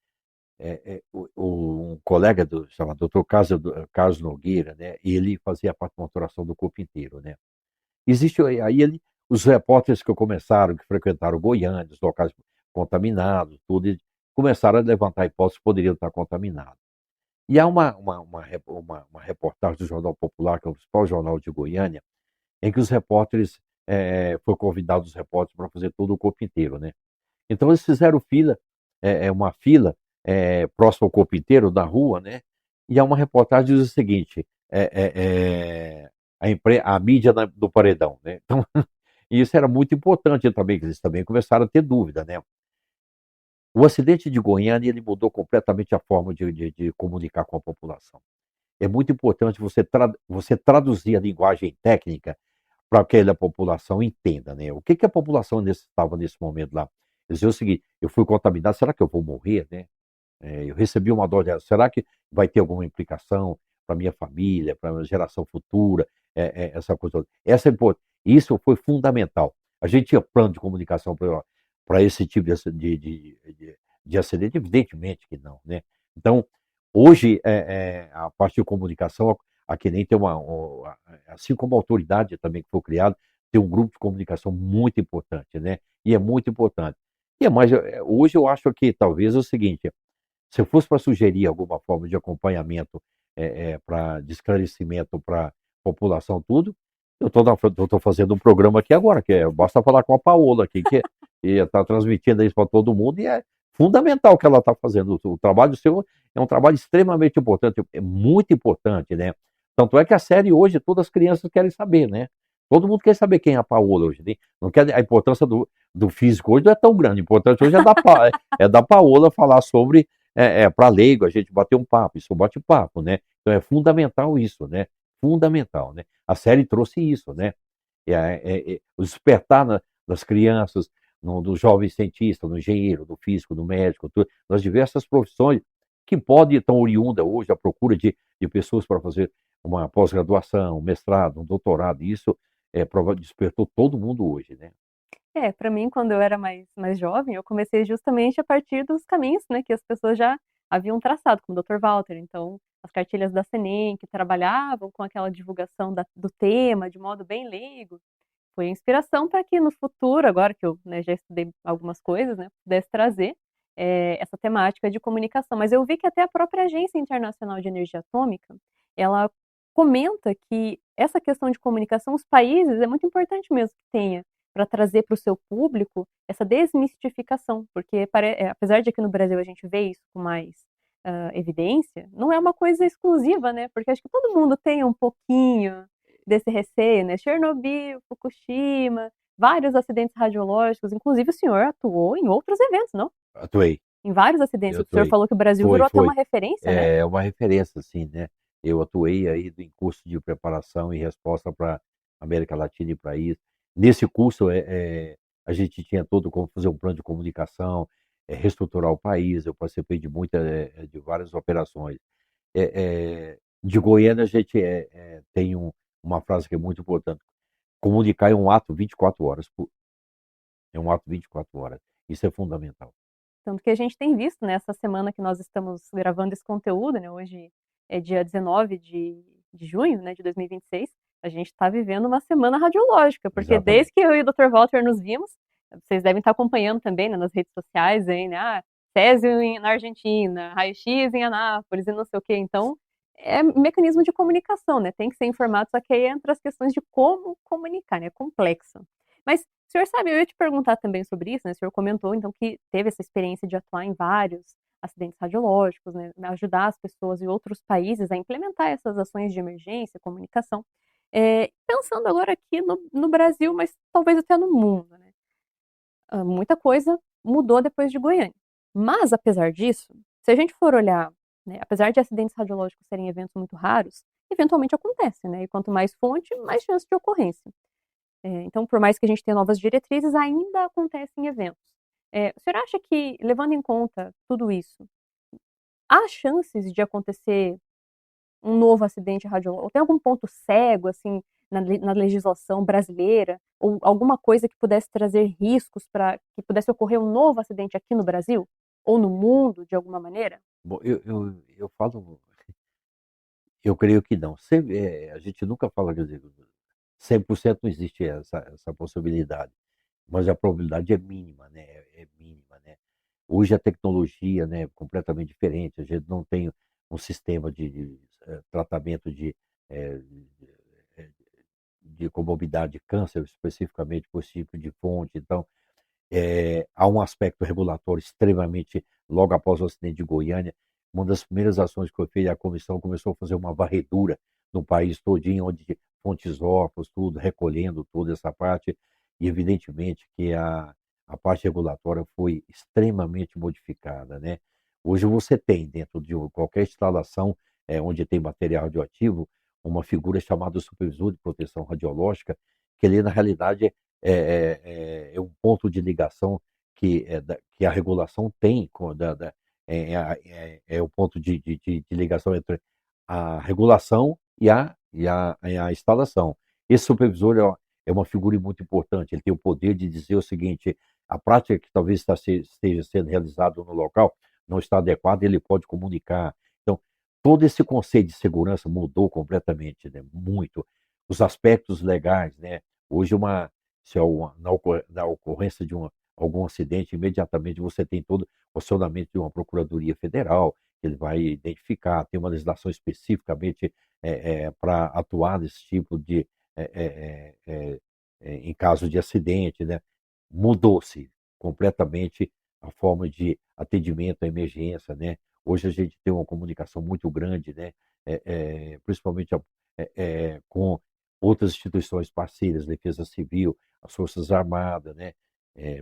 um colega chamado Dr. Carlos Nogueira, né, ele fazia a patologia do corpo inteiro, né? Existe aí os repórteres que começaram, que frequentaram Goiânia, os locais contaminados, tudo, e começaram a levantar hipóteses que poderiam estar contaminados. E há uma reportagem do Jornal Popular, que é o principal jornal de Goiânia, em que os repórteres, foi convidado os repórteres para fazer todo o corpo inteiro, né? Então eles fizeram fila, uma fila próximo ao corpo inteiro, da rua, né? E há uma reportagem que diz o seguinte: a mídia do paredão, né? Então, e isso era muito importante também, que eles também começaram a ter dúvida, né? O acidente de Goiânia ele mudou completamente a forma de comunicar com a população. É muito importante você traduzir a linguagem técnica para que a população entenda, né? O que, que a população estava nesse momento lá? Eles diziam o seguinte: eu fui contaminado, será que eu vou morrer, né? Eu recebi uma dose, será que vai ter alguma implicação para minha família, para a geração futura, essa coisa toda. Isso foi fundamental. A gente tinha plano de comunicação para esse tipo de acidente? Evidentemente que não, né? Então, hoje, a parte de comunicação, aqui nem tem assim como a autoridade também que foi criada, tem um grupo de comunicação muito importante, né? E é muito importante. E é mais, hoje eu acho que talvez é o seguinte: se eu fosse para sugerir alguma forma de acompanhamento, de esclarecimento para a população, tudo, eu estou fazendo um programa aqui agora, basta falar com a Paola aqui, que está transmitindo isso para todo mundo, e é fundamental o que ela está fazendo. O trabalho seu é um trabalho extremamente importante, é muito importante, né? Tanto é que a série hoje, todas as crianças querem saber, né? Todo mundo quer saber quem é a Paola hoje, né? Não quer, a importância do físico hoje não é tão grande, a importância hoje é da Paola falar sobre para leigo, a gente bater um papo, isso é um bate-papo, né? Então é fundamental isso, né? Fundamental, né? A série trouxe isso, né? O despertar das crianças, do jovem cientista, do engenheiro, do físico, do médico, das diversas profissões que podem estar oriunda hoje à procura de pessoas para fazer uma pós-graduação, um mestrado, um doutorado. Isso despertou todo mundo hoje, né? Para mim, quando eu era mais jovem, eu comecei justamente a partir dos caminhos, né, que as pessoas já haviam traçado, como o Dr. Walter. Então, as cartilhas da Senem, que trabalhavam com aquela divulgação do tema de modo bem leigo, foi a inspiração para que no futuro, agora que eu, né, já estudei algumas coisas, né, pudesse trazer essa temática de comunicação. Mas eu vi que até a própria Agência Internacional de Energia Atômica, ela comenta que essa questão de comunicação, os países, é muito importante mesmo que tenha, para trazer para o seu público essa desmistificação, porque apesar de aqui no Brasil a gente vê isso com mais evidência, não é uma coisa exclusiva, né? Porque acho que todo mundo tem um pouquinho desse receio, né? Chernobyl, Fukushima, vários acidentes radiológicos, inclusive o senhor atuou em outros eventos, não? Atuei, Em vários acidentes. eu O senhor atuei. falou que o Brasil Foi, virou até foi. uma referência, né? É uma referência, assim, né? Eu atuei aí em curso de preparação e resposta para América Latina e para isso. Nesse curso, a gente tinha todo como fazer um plano de comunicação, reestruturar o país. Eu participei de várias operações. De Goiânia, a gente tem uma frase que é muito importante: comunicar é um ato 24 horas. É um ato 24 horas. Isso é fundamental. Tanto que a gente tem visto nessa semana que nós estamos gravando esse conteúdo, né? Hoje é dia 19 de junho, né, de 2026. a gente está vivendo uma semana radiológica, porque Exatamente. desde que eu e o Dr. Walter nos vimos, vocês devem estar acompanhando também, né, nas redes sociais, aí, né? Césio na Argentina, raio-x em Anápolis e não sei o quê. Então, é mecanismo de comunicação, né? Tem que ser informado, só que aí entra as questões de como comunicar, né? É complexo. Mas o senhor sabe, eu ia te perguntar também sobre isso, né? O senhor comentou, então, que teve essa experiência de atuar em vários acidentes radiológicos, né? Ajudar as pessoas em outros países a implementar essas ações de emergência, comunicação. Pensando agora aqui no Brasil, mas talvez até no mundo, né? Muita coisa mudou depois de Goiânia. Mas, apesar disso, se a gente for olhar, né, apesar de acidentes radiológicos serem eventos muito raros, eventualmente acontece, né? E quanto mais fonte, mais chance de ocorrência. Então, por mais que a gente tenha novas diretrizes, ainda acontecem eventos. O senhor acha que, levando em conta tudo isso, há chances de acontecer um novo acidente radiológico? Tem algum ponto cego, assim, na legislação brasileira? Ou alguma coisa que pudesse trazer riscos para que pudesse ocorrer um novo acidente aqui no Brasil? Ou no mundo, de alguma maneira? Bom, eu falo, eu creio que não. A gente nunca fala, quer dizer, 100% não existe essa possibilidade, mas a probabilidade é mínima, né? É mínima, né? Hoje a tecnologia, né, é completamente diferente. A gente não tem um sistema de tratamento eh, eh, de comorbidade de câncer, especificamente por esse tipo de fonte. Então, há um aspecto regulatório extremamente, logo após o acidente de Goiânia, uma das primeiras ações que foi feita, a comissão começou a fazer uma varredura no país todinho, onde fontes órfãos, tudo, recolhendo toda essa parte, e evidentemente que a parte regulatória foi extremamente modificada, né? Hoje você tem, dentro de qualquer instalação onde tem material radioativo, uma figura chamada supervisor de proteção radiológica, que ele, na realidade, é um ponto de ligação que a regulação tem é o ponto de ligação entre a regulação e a instalação. Esse supervisor é uma figura muito importante. Ele tem o poder de dizer o seguinte: a prática que talvez esteja sendo realizada no local não está adequada, ele pode comunicar. Então, todo esse conceito de segurança mudou completamente, né? Muito. Os aspectos legais, né? Hoje, se é na ocorrência de algum acidente, imediatamente você tem todo o acionamento de uma Procuradoria Federal, ele vai identificar, tem uma legislação especificamente para atuar nesse tipo de, em caso de acidente, né? Mudou-se completamente a forma de atendimento à emergência, né? Hoje a gente tem uma comunicação muito grande, né? Principalmente com outras instituições parceiras, Defesa Civil, as Forças Armadas, né?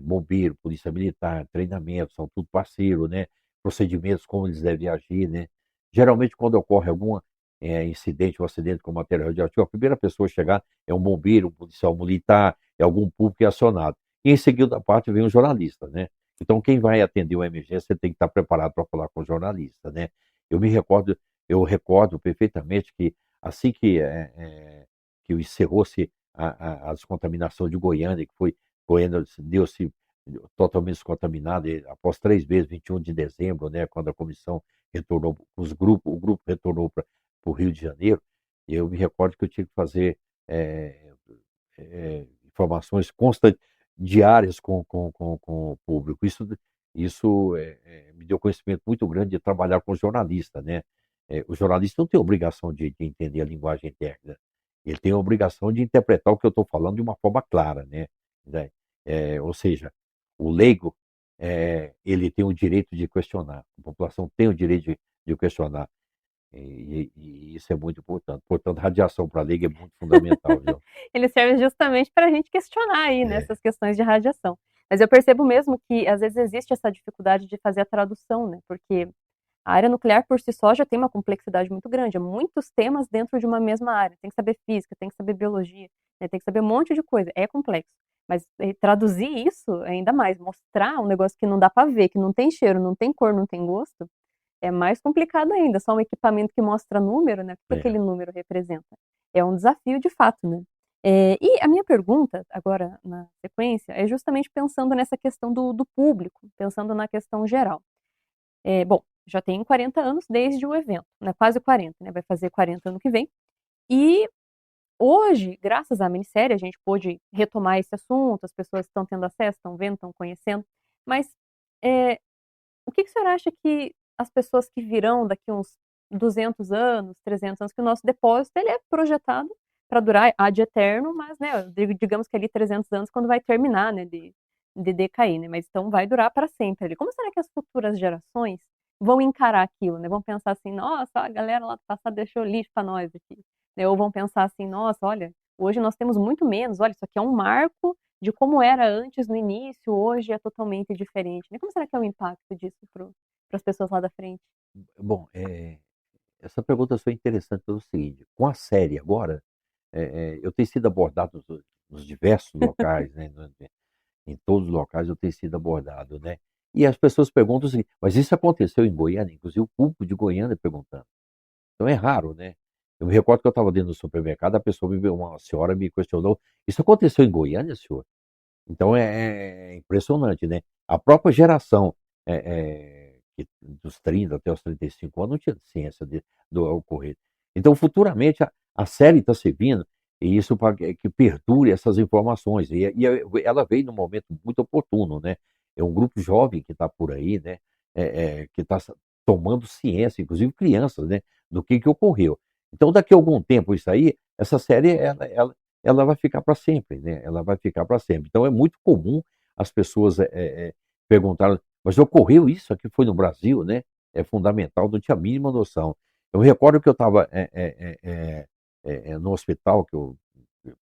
Bombeiro, Polícia Militar, treinamento, são tudo parceiro, né? Procedimentos, como eles devem agir, né? Geralmente, quando ocorre algum incidente ou acidente com material radioativo, a primeira pessoa a chegar é um bombeiro, um policial militar, é algum público que é acionado. E em seguida, a parte vem o jornalista, né? Então, quem vai atender uma emergência tem que estar preparado para falar com o jornalista, né? Eu recordo perfeitamente que assim que encerrou-se a descontaminação de Goiânia, que foi Goiânia deu-se totalmente descontaminada após 3 meses, 21 de dezembro, né, quando a comissão retornou, o grupo retornou para o Rio de Janeiro, e eu me recordo que eu tive que fazer é, informações constantes, diárias com o público. Isso me deu conhecimento muito grande de trabalhar com jornalista, né? O jornalista não tem obrigação de entender a linguagem técnica, ele tem a obrigação de interpretar o que eu estou falando de uma forma clara, né? Ou seja, o leigo, ele tem o direito de questionar, a população tem o direito de questionar, e isso é muito importante. Portanto, radiação para leigo é muito fundamental, viu? Ele serve justamente para a gente questionar aí, né, É, essas questões de radiação. Mas eu percebo mesmo que, às vezes, existe essa dificuldade de fazer a tradução, né? Porque a área nuclear por si só já tem uma complexidade muito grande, há muitos temas dentro de uma mesma área. Tem que saber física, tem que saber biologia, né, tem que saber um monte de coisa. É complexo. Mas traduzir isso ainda mais, mostrar um negócio que não dá para ver, que não tem cheiro, não tem cor, não tem gosto, é mais complicado ainda. Só um equipamento que mostra número, né? O que é. aquele número representa? É um desafio de fato, né? E a minha pergunta, agora na sequência, é justamente pensando nessa questão do público, pensando na questão geral. Bom, já tenho 40 anos desde o evento, né? Quase 40, né? Vai fazer 40 ano que vem. E hoje, graças à minissérie, a gente pôde retomar esse assunto, as pessoas estão tendo acesso, estão vendo, estão conhecendo, mas é, o que que o senhor acha que as pessoas que virão daqui uns 200 anos, 300 anos, que o nosso depósito ele é projetado para durar ad eterno, mas, né, digamos que ali 300 anos quando vai terminar, né, de decair, né, mas então vai durar para sempre ali. Como será que as futuras gerações vão encarar aquilo, né? Vão pensar assim, nossa, a galera lá do passado deixou lixo para nós aqui, né? Ou vão pensar assim, nossa, olha, hoje nós temos muito menos, olha, isso aqui é um marco de como era antes no início, hoje é totalmente diferente, né? Como será que é o impacto disso para as pessoas lá da frente? Bom, essa pergunta foi interessante pelo seguinte: com a série agora, eu tenho sido abordado nos diversos locais, né? Em todos os locais eu tenho sido abordado, né? E as pessoas perguntam o seguinte: mas isso aconteceu em Goiânia? Inclusive o público de Goiânia perguntando. Então é raro, né? Eu me recordo que eu estava dentro do supermercado, uma senhora me questionou: isso aconteceu em Goiânia, senhor? Então é impressionante, né? A própria geração dos 30 até os 35 anos não tinha ciência do ocorrer. Então, futuramente, a série está servindo e isso para que perdure essas informações. Ela veio num momento muito oportuno, né? É um grupo jovem que está por aí, né? Que está tomando ciência, inclusive crianças, né? Do que ocorreu. Então, daqui a algum tempo, isso aí, essa série, ela vai ficar para sempre, né? Ela vai ficar para sempre. Então é muito comum as pessoas perguntarem, mas ocorreu isso aqui foi no Brasil, né? É fundamental, não tinha a mínima noção. Eu me recordo que eu estava no hospital,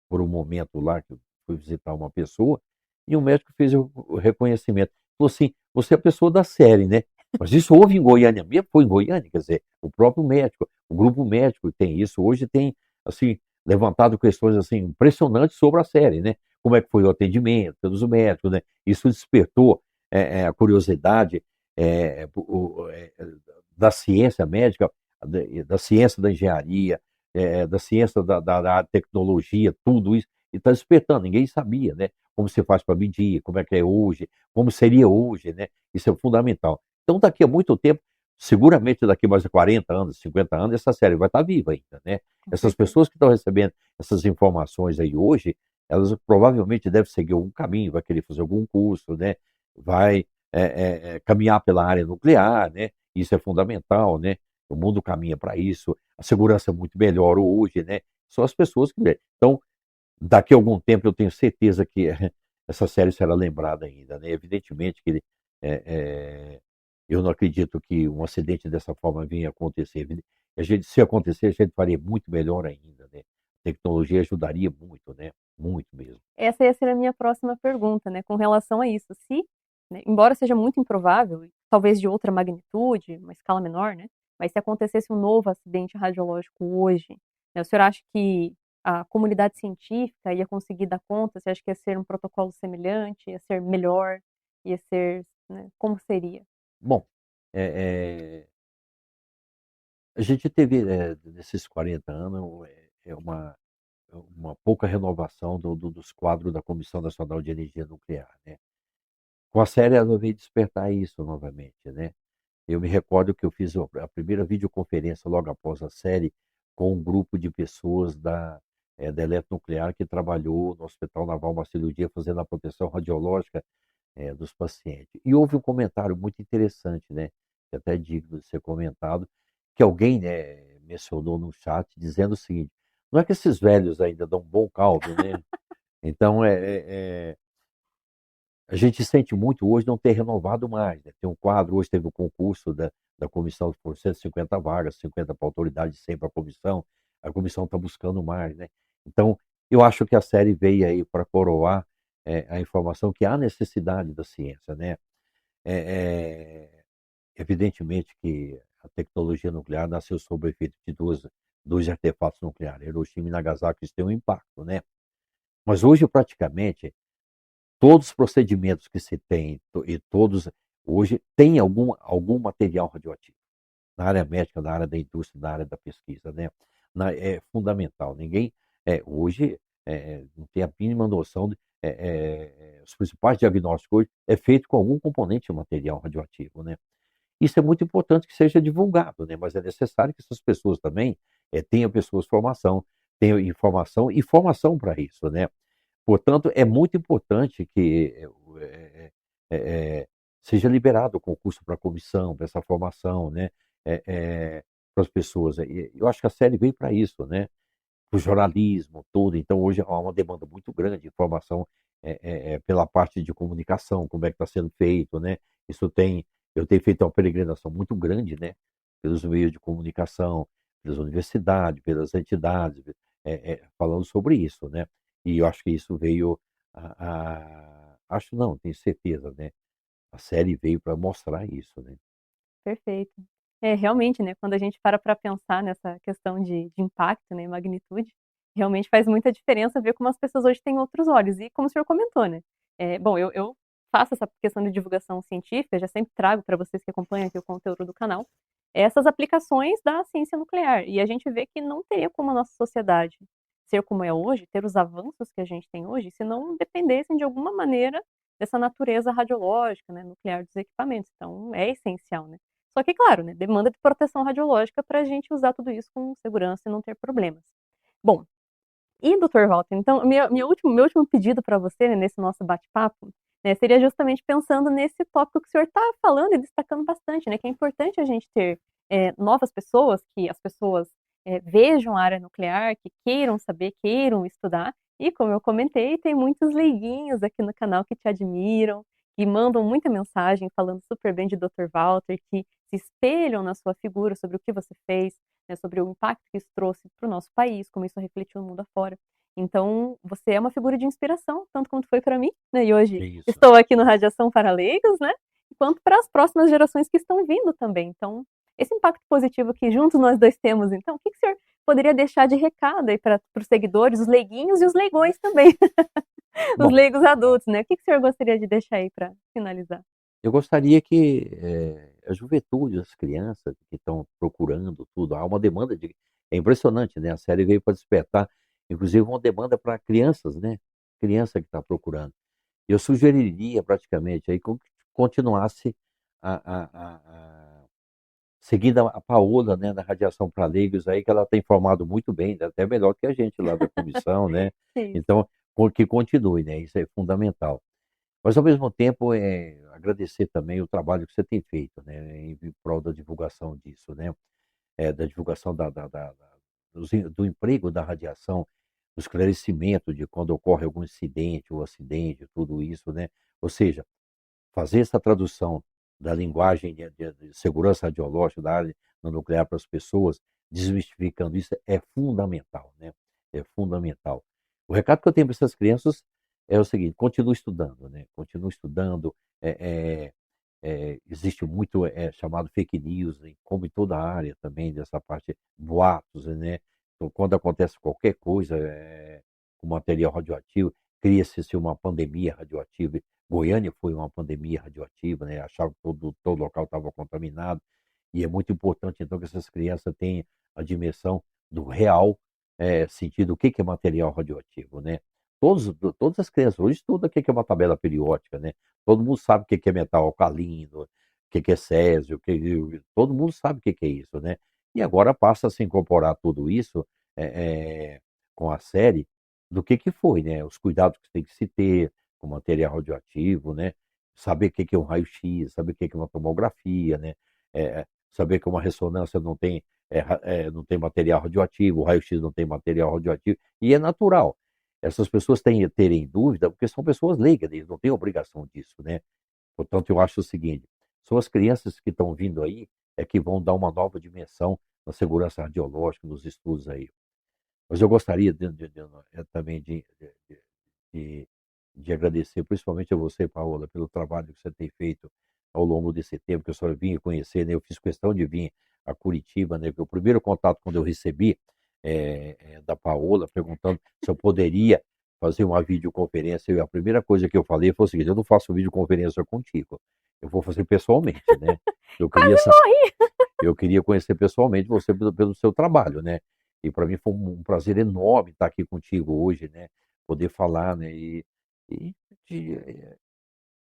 por um momento lá, que eu fui visitar uma pessoa, e o médico fez o reconhecimento. Falou assim, você é a pessoa da série, né? Mas isso houve em Goiânia mesmo? Foi em Goiânia, quer dizer, o próprio médico, o grupo médico tem isso. Hoje tem, assim, levantado questões assim impressionantes sobre a série, né? Como é que foi o atendimento pelos médicos, né? Isso despertou a curiosidade da ciência médica, da ciência da engenharia, da ciência da tecnologia, tudo isso, e está despertando. Ninguém sabia, né? Como se faz para medir, como é que é hoje, como seria hoje, né? Isso é fundamental. Então, daqui a muito tempo, seguramente daqui a mais de 40 anos, 50 anos, essa série vai estar viva ainda, né? Com Essas certeza. pessoas que estão recebendo essas informações aí hoje, elas provavelmente devem seguir algum caminho, vai querer fazer algum curso, né? Vai caminhar pela área nuclear, né? Isso é fundamental, né? O mundo caminha para isso, a segurança é muito melhor hoje, né? São as pessoas que. Então, daqui a algum tempo eu tenho certeza que essa série será lembrada ainda, né? Evidentemente que é, é, eu não acredito que um acidente dessa forma venha acontecer. Se acontecer, a gente faria muito melhor ainda, né? A tecnologia ajudaria muito, né? Muito mesmo. Essa ia ser a minha próxima pergunta, né, com relação a isso. Se, né, embora seja muito improvável, talvez de outra magnitude, uma escala menor, né, mas se acontecesse um novo acidente radiológico hoje, né, o senhor acha que a comunidade científica ia conseguir dar conta? Você acha que ia ser um protocolo semelhante, ia ser melhor, ia ser, né, como seria? Bom, é, é, a gente teve, nesses 40 anos, uma pouca renovação dos quadros da Comissão Nacional de Energia Nuclear, né? Com a série, ela veio despertar isso novamente, né? Eu me recordo que eu fiz a primeira videoconferência logo após a série com um grupo de pessoas da Eletronuclear que trabalhou no Hospital Naval Marcelo Dias fazendo a proteção radiológica dos pacientes. E houve um comentário muito interessante, né? Que até é digno de ser comentado, que alguém, né, mencionou no chat dizendo o seguinte: não é que esses velhos ainda dão um bom caldo, né? Então, a gente sente muito hoje não ter renovado mais, né? Tem um quadro, hoje teve o concurso da comissão por 150 vagas, 50 para a autoridade, 100 para a comissão está buscando mais, né? Então, eu acho que a série veio aí para coroar a informação que há necessidade da ciência, né? É, evidentemente que a tecnologia nuclear nasceu sob o efeito de dois artefatos nucleares, Hiroshima e Nagasaki, isso tem um impacto, né? Mas hoje, praticamente, todos os procedimentos que se tem e todos hoje tem algum material radioativo na área médica, na área da indústria, na área da pesquisa, né? É fundamental. Ninguém hoje não tem a mínima noção de os principais diagnósticos hoje é feito com algum componente de material radioativo, né? Isso é muito importante que seja divulgado, né? Mas é necessário que essas pessoas também tenham pessoas de formação, tenha informação e formação para isso, né? Portanto, é muito importante que seja liberado o concurso para comissão, para essa formação, né? Para as pessoas. Eu acho que a série veio para isso, né? O jornalismo, tudo. Então, hoje há uma demanda muito grande de informação pela parte de comunicação, como é que está sendo feito, né? Isso tem, eu tenho feito uma peregrinação muito grande, né? Pelos meios de comunicação, pelas universidades, pelas entidades, falando sobre isso, né? E eu acho que isso veio, acho não, tenho certeza, né? A série veio para mostrar isso, né? Perfeito. É, realmente, né, quando a gente para pensar nessa questão de impacto, né, e magnitude, realmente faz muita diferença ver como as pessoas hoje têm outros olhos. E como o senhor comentou, né, bom, eu faço essa questão de divulgação científica, já sempre trago para vocês que acompanham aqui o conteúdo do canal, essas aplicações da ciência nuclear. E a gente vê que não teria como a nossa sociedade ser como é hoje, ter os avanços que a gente tem hoje, se não dependessem de alguma maneira dessa natureza radiológica, né, nuclear dos equipamentos. Então, é essencial, né. Só que, claro, né, demanda de proteção radiológica para a gente usar tudo isso com segurança e não ter problemas. Bom, e doutor Walter, então, meu último pedido para você, né, nesse nosso bate-papo, né, seria justamente pensando nesse tópico que o senhor está falando e destacando bastante, né, que é importante a gente ter novas pessoas, que as pessoas vejam a área nuclear, que queiram saber, queiram estudar, e como eu comentei, tem muitos leiguinhos aqui no canal que te admiram, que mandam muita mensagem falando super bem de Dr. Walter, que se espelham na sua figura sobre o que você fez, né, sobre o impacto que isso trouxe para o nosso país, como isso refletiu no mundo afora. Então, você é uma figura de inspiração, tanto quanto foi para mim, né, e É hoje isso. estou aqui no Radiação para Leigos, né, quanto para as próximas gerações que estão vindo também. Então, esse impacto positivo que juntos nós dois temos, então, o que o senhor poderia deixar de recado aí para os seguidores, os leiguinhos e os leigões também, os Bom, leigos adultos, né? O que o senhor gostaria de deixar aí para finalizar? eu gostaria que a juventude, as crianças que estão procurando tudo, há uma demanda de. É impressionante, né? A série veio para despertar, inclusive, uma demanda para crianças, né? Criança que está procurando. Eu sugeriria praticamente aí que continuasse a, a, a, a- seguindo a Paola, né, da Radiação para Leigos aí, que ela tem informado muito bem, até melhor que a gente lá da comissão, né? Isso. Então, que continue, né? Isso é fundamental. Mas, ao mesmo tempo, agradecer também o trabalho que você tem feito, né, em prol da divulgação disso, né, da divulgação do emprego da radiação, do esclarecimento de quando ocorre algum incidente ou acidente, tudo isso, né, ou seja, fazer essa tradução da linguagem de segurança radiológica da área no nuclear para as pessoas, desmistificando isso, é fundamental, né? É fundamental. O recado que eu tenho para essas crianças é o seguinte: continue estudando, né? Continue estudando. Existe muito chamado fake news, né? Como em toda a área também dessa parte boatos, né? Então, quando acontece qualquer coisa com material radioativo, cria-se assim, uma pandemia radioativa. Goiânia foi uma pandemia radioativa, né? Achavam que todo local estava contaminado. E é muito importante, então, que essas crianças tenham a dimensão do real sentido, o que que é material radioativo, né? Todas as crianças hoje estudam o que que é uma tabela periódica, né? Todo mundo sabe o que que é metal alcalino, o que que é césio, todo mundo sabe o que que é isso, né? E agora passa a se incorporar tudo isso com a série do que foi, né? Os cuidados que tem que se ter com material radioativo, né? Saber o que que é um raio-x, saber o que que é uma tomografia, né? Saber que uma ressonância não tem material radioativo, o raio-x não tem material radioativo, e é natural. Essas pessoas terem dúvida, porque são pessoas leigas, eles não têm obrigação disso, né? Portanto, eu acho o seguinte: são as crianças que estão vindo aí que vão dar uma nova dimensão na segurança radiológica, nos estudos aí. Mas eu gostaria também de, de agradecer, principalmente a você, Paola, pelo trabalho que você tem feito ao longo desse tempo, que eu só vim conhecer, né? Eu fiz questão de vir a Curitiba, né? Porque o primeiro contato quando eu recebi da Paola, perguntando se eu poderia fazer uma videoconferência, a primeira coisa que eu falei foi o seguinte: eu não faço videoconferência contigo, eu vou fazer pessoalmente, né? Eu queria, Quase sa- morri! eu queria conhecer pessoalmente você pelo seu trabalho, né? E para mim foi um prazer enorme estar aqui contigo hoje, né? Poder falar, né? E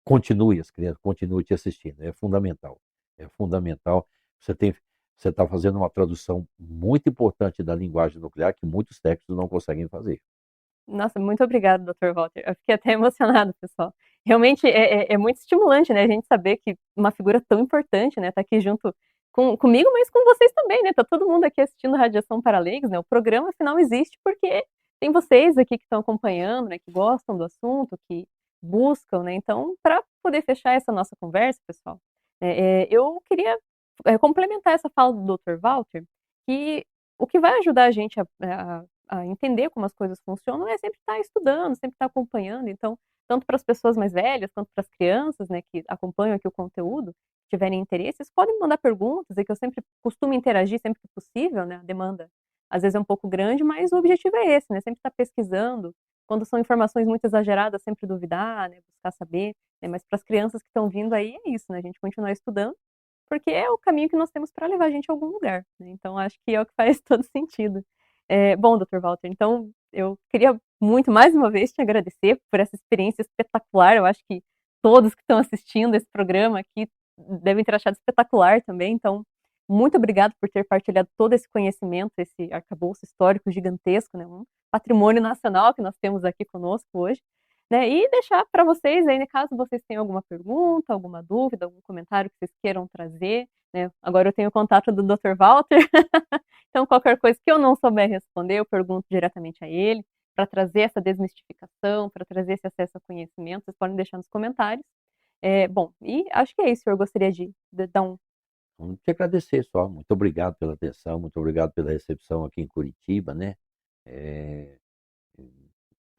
continue as crianças, continue te assistindo, é fundamental, é fundamental. Você tem, Você está fazendo uma tradução muito importante da linguagem nuclear que muitos técnicos não conseguem fazer. Nossa, muito obrigada, Dr. Walter. Eu fiquei até emocionada, pessoal. Realmente é muito estimulante, né? A gente saber que uma figura tão importante, né, tá aqui junto comigo, mas com vocês também, né? Tá todo mundo aqui assistindo Radiação para Leigos, né? O programa, afinal, existe porque tem vocês aqui que estão acompanhando, né? Que gostam do assunto, que buscam, né? Então, para poder fechar essa nossa conversa, pessoal, eu queria complementar essa fala do Dr. Walter, que o que vai ajudar a gente a entender como as coisas funcionam é sempre estar estudando, sempre estar acompanhando. Então, tanto para as pessoas mais velhas, quanto para as crianças, né, que acompanham aqui o conteúdo, tiverem interesse, vocês podem mandar perguntas, e que eu sempre costumo interagir sempre que possível, né, a demanda às vezes é um pouco grande, mas o objetivo é esse, né, sempre estar pesquisando. Quando são informações muito exageradas, sempre duvidar, né, buscar saber, né, mas para as crianças que estão vindo aí é isso, né, a gente continuar estudando, porque é o caminho que nós temos para levar a gente a algum lugar, né? Então acho que é o que faz todo sentido. Bom, Dr. Walter, então eu queria muito, mais uma vez, te agradecer por essa experiência espetacular. Eu acho que todos que estão assistindo esse programa aqui devem ter achado espetacular também. Então, muito obrigado por ter partilhado todo esse conhecimento, esse arcabouço histórico gigantesco, né? Um patrimônio nacional que nós temos aqui conosco hoje. Né, e deixar para vocês aí, né, caso vocês tenham alguma pergunta, alguma dúvida, algum comentário que vocês queiram trazer, né? Agora eu tenho o contato do Dr. Walter, então qualquer coisa que eu não souber responder, eu pergunto diretamente a ele, para trazer essa desmistificação, para trazer esse acesso ao conhecimento, vocês podem deixar nos comentários. Bom, e acho que é isso, eu gostaria de dar um... Vamos te agradecer só. Muito obrigado pela atenção, muito obrigado pela recepção aqui em Curitiba, né? É,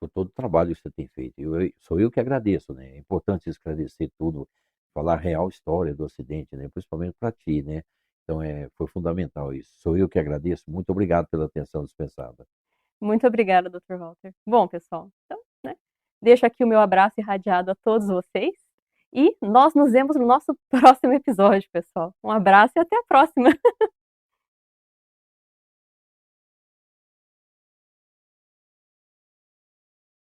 por todo o trabalho que você tem feito. Sou eu que agradeço, né? É importante esclarecer tudo, falar a real história do acidente, né? Principalmente para ti, né? Então, foi fundamental isso. Sou eu que agradeço. Muito obrigado pela atenção dispensada. Muito obrigada, Dr. Walter. Bom, pessoal, então, né, deixo aqui o meu abraço irradiado a todos vocês e nós nos vemos no nosso próximo episódio, pessoal. Um abraço e até a próxima!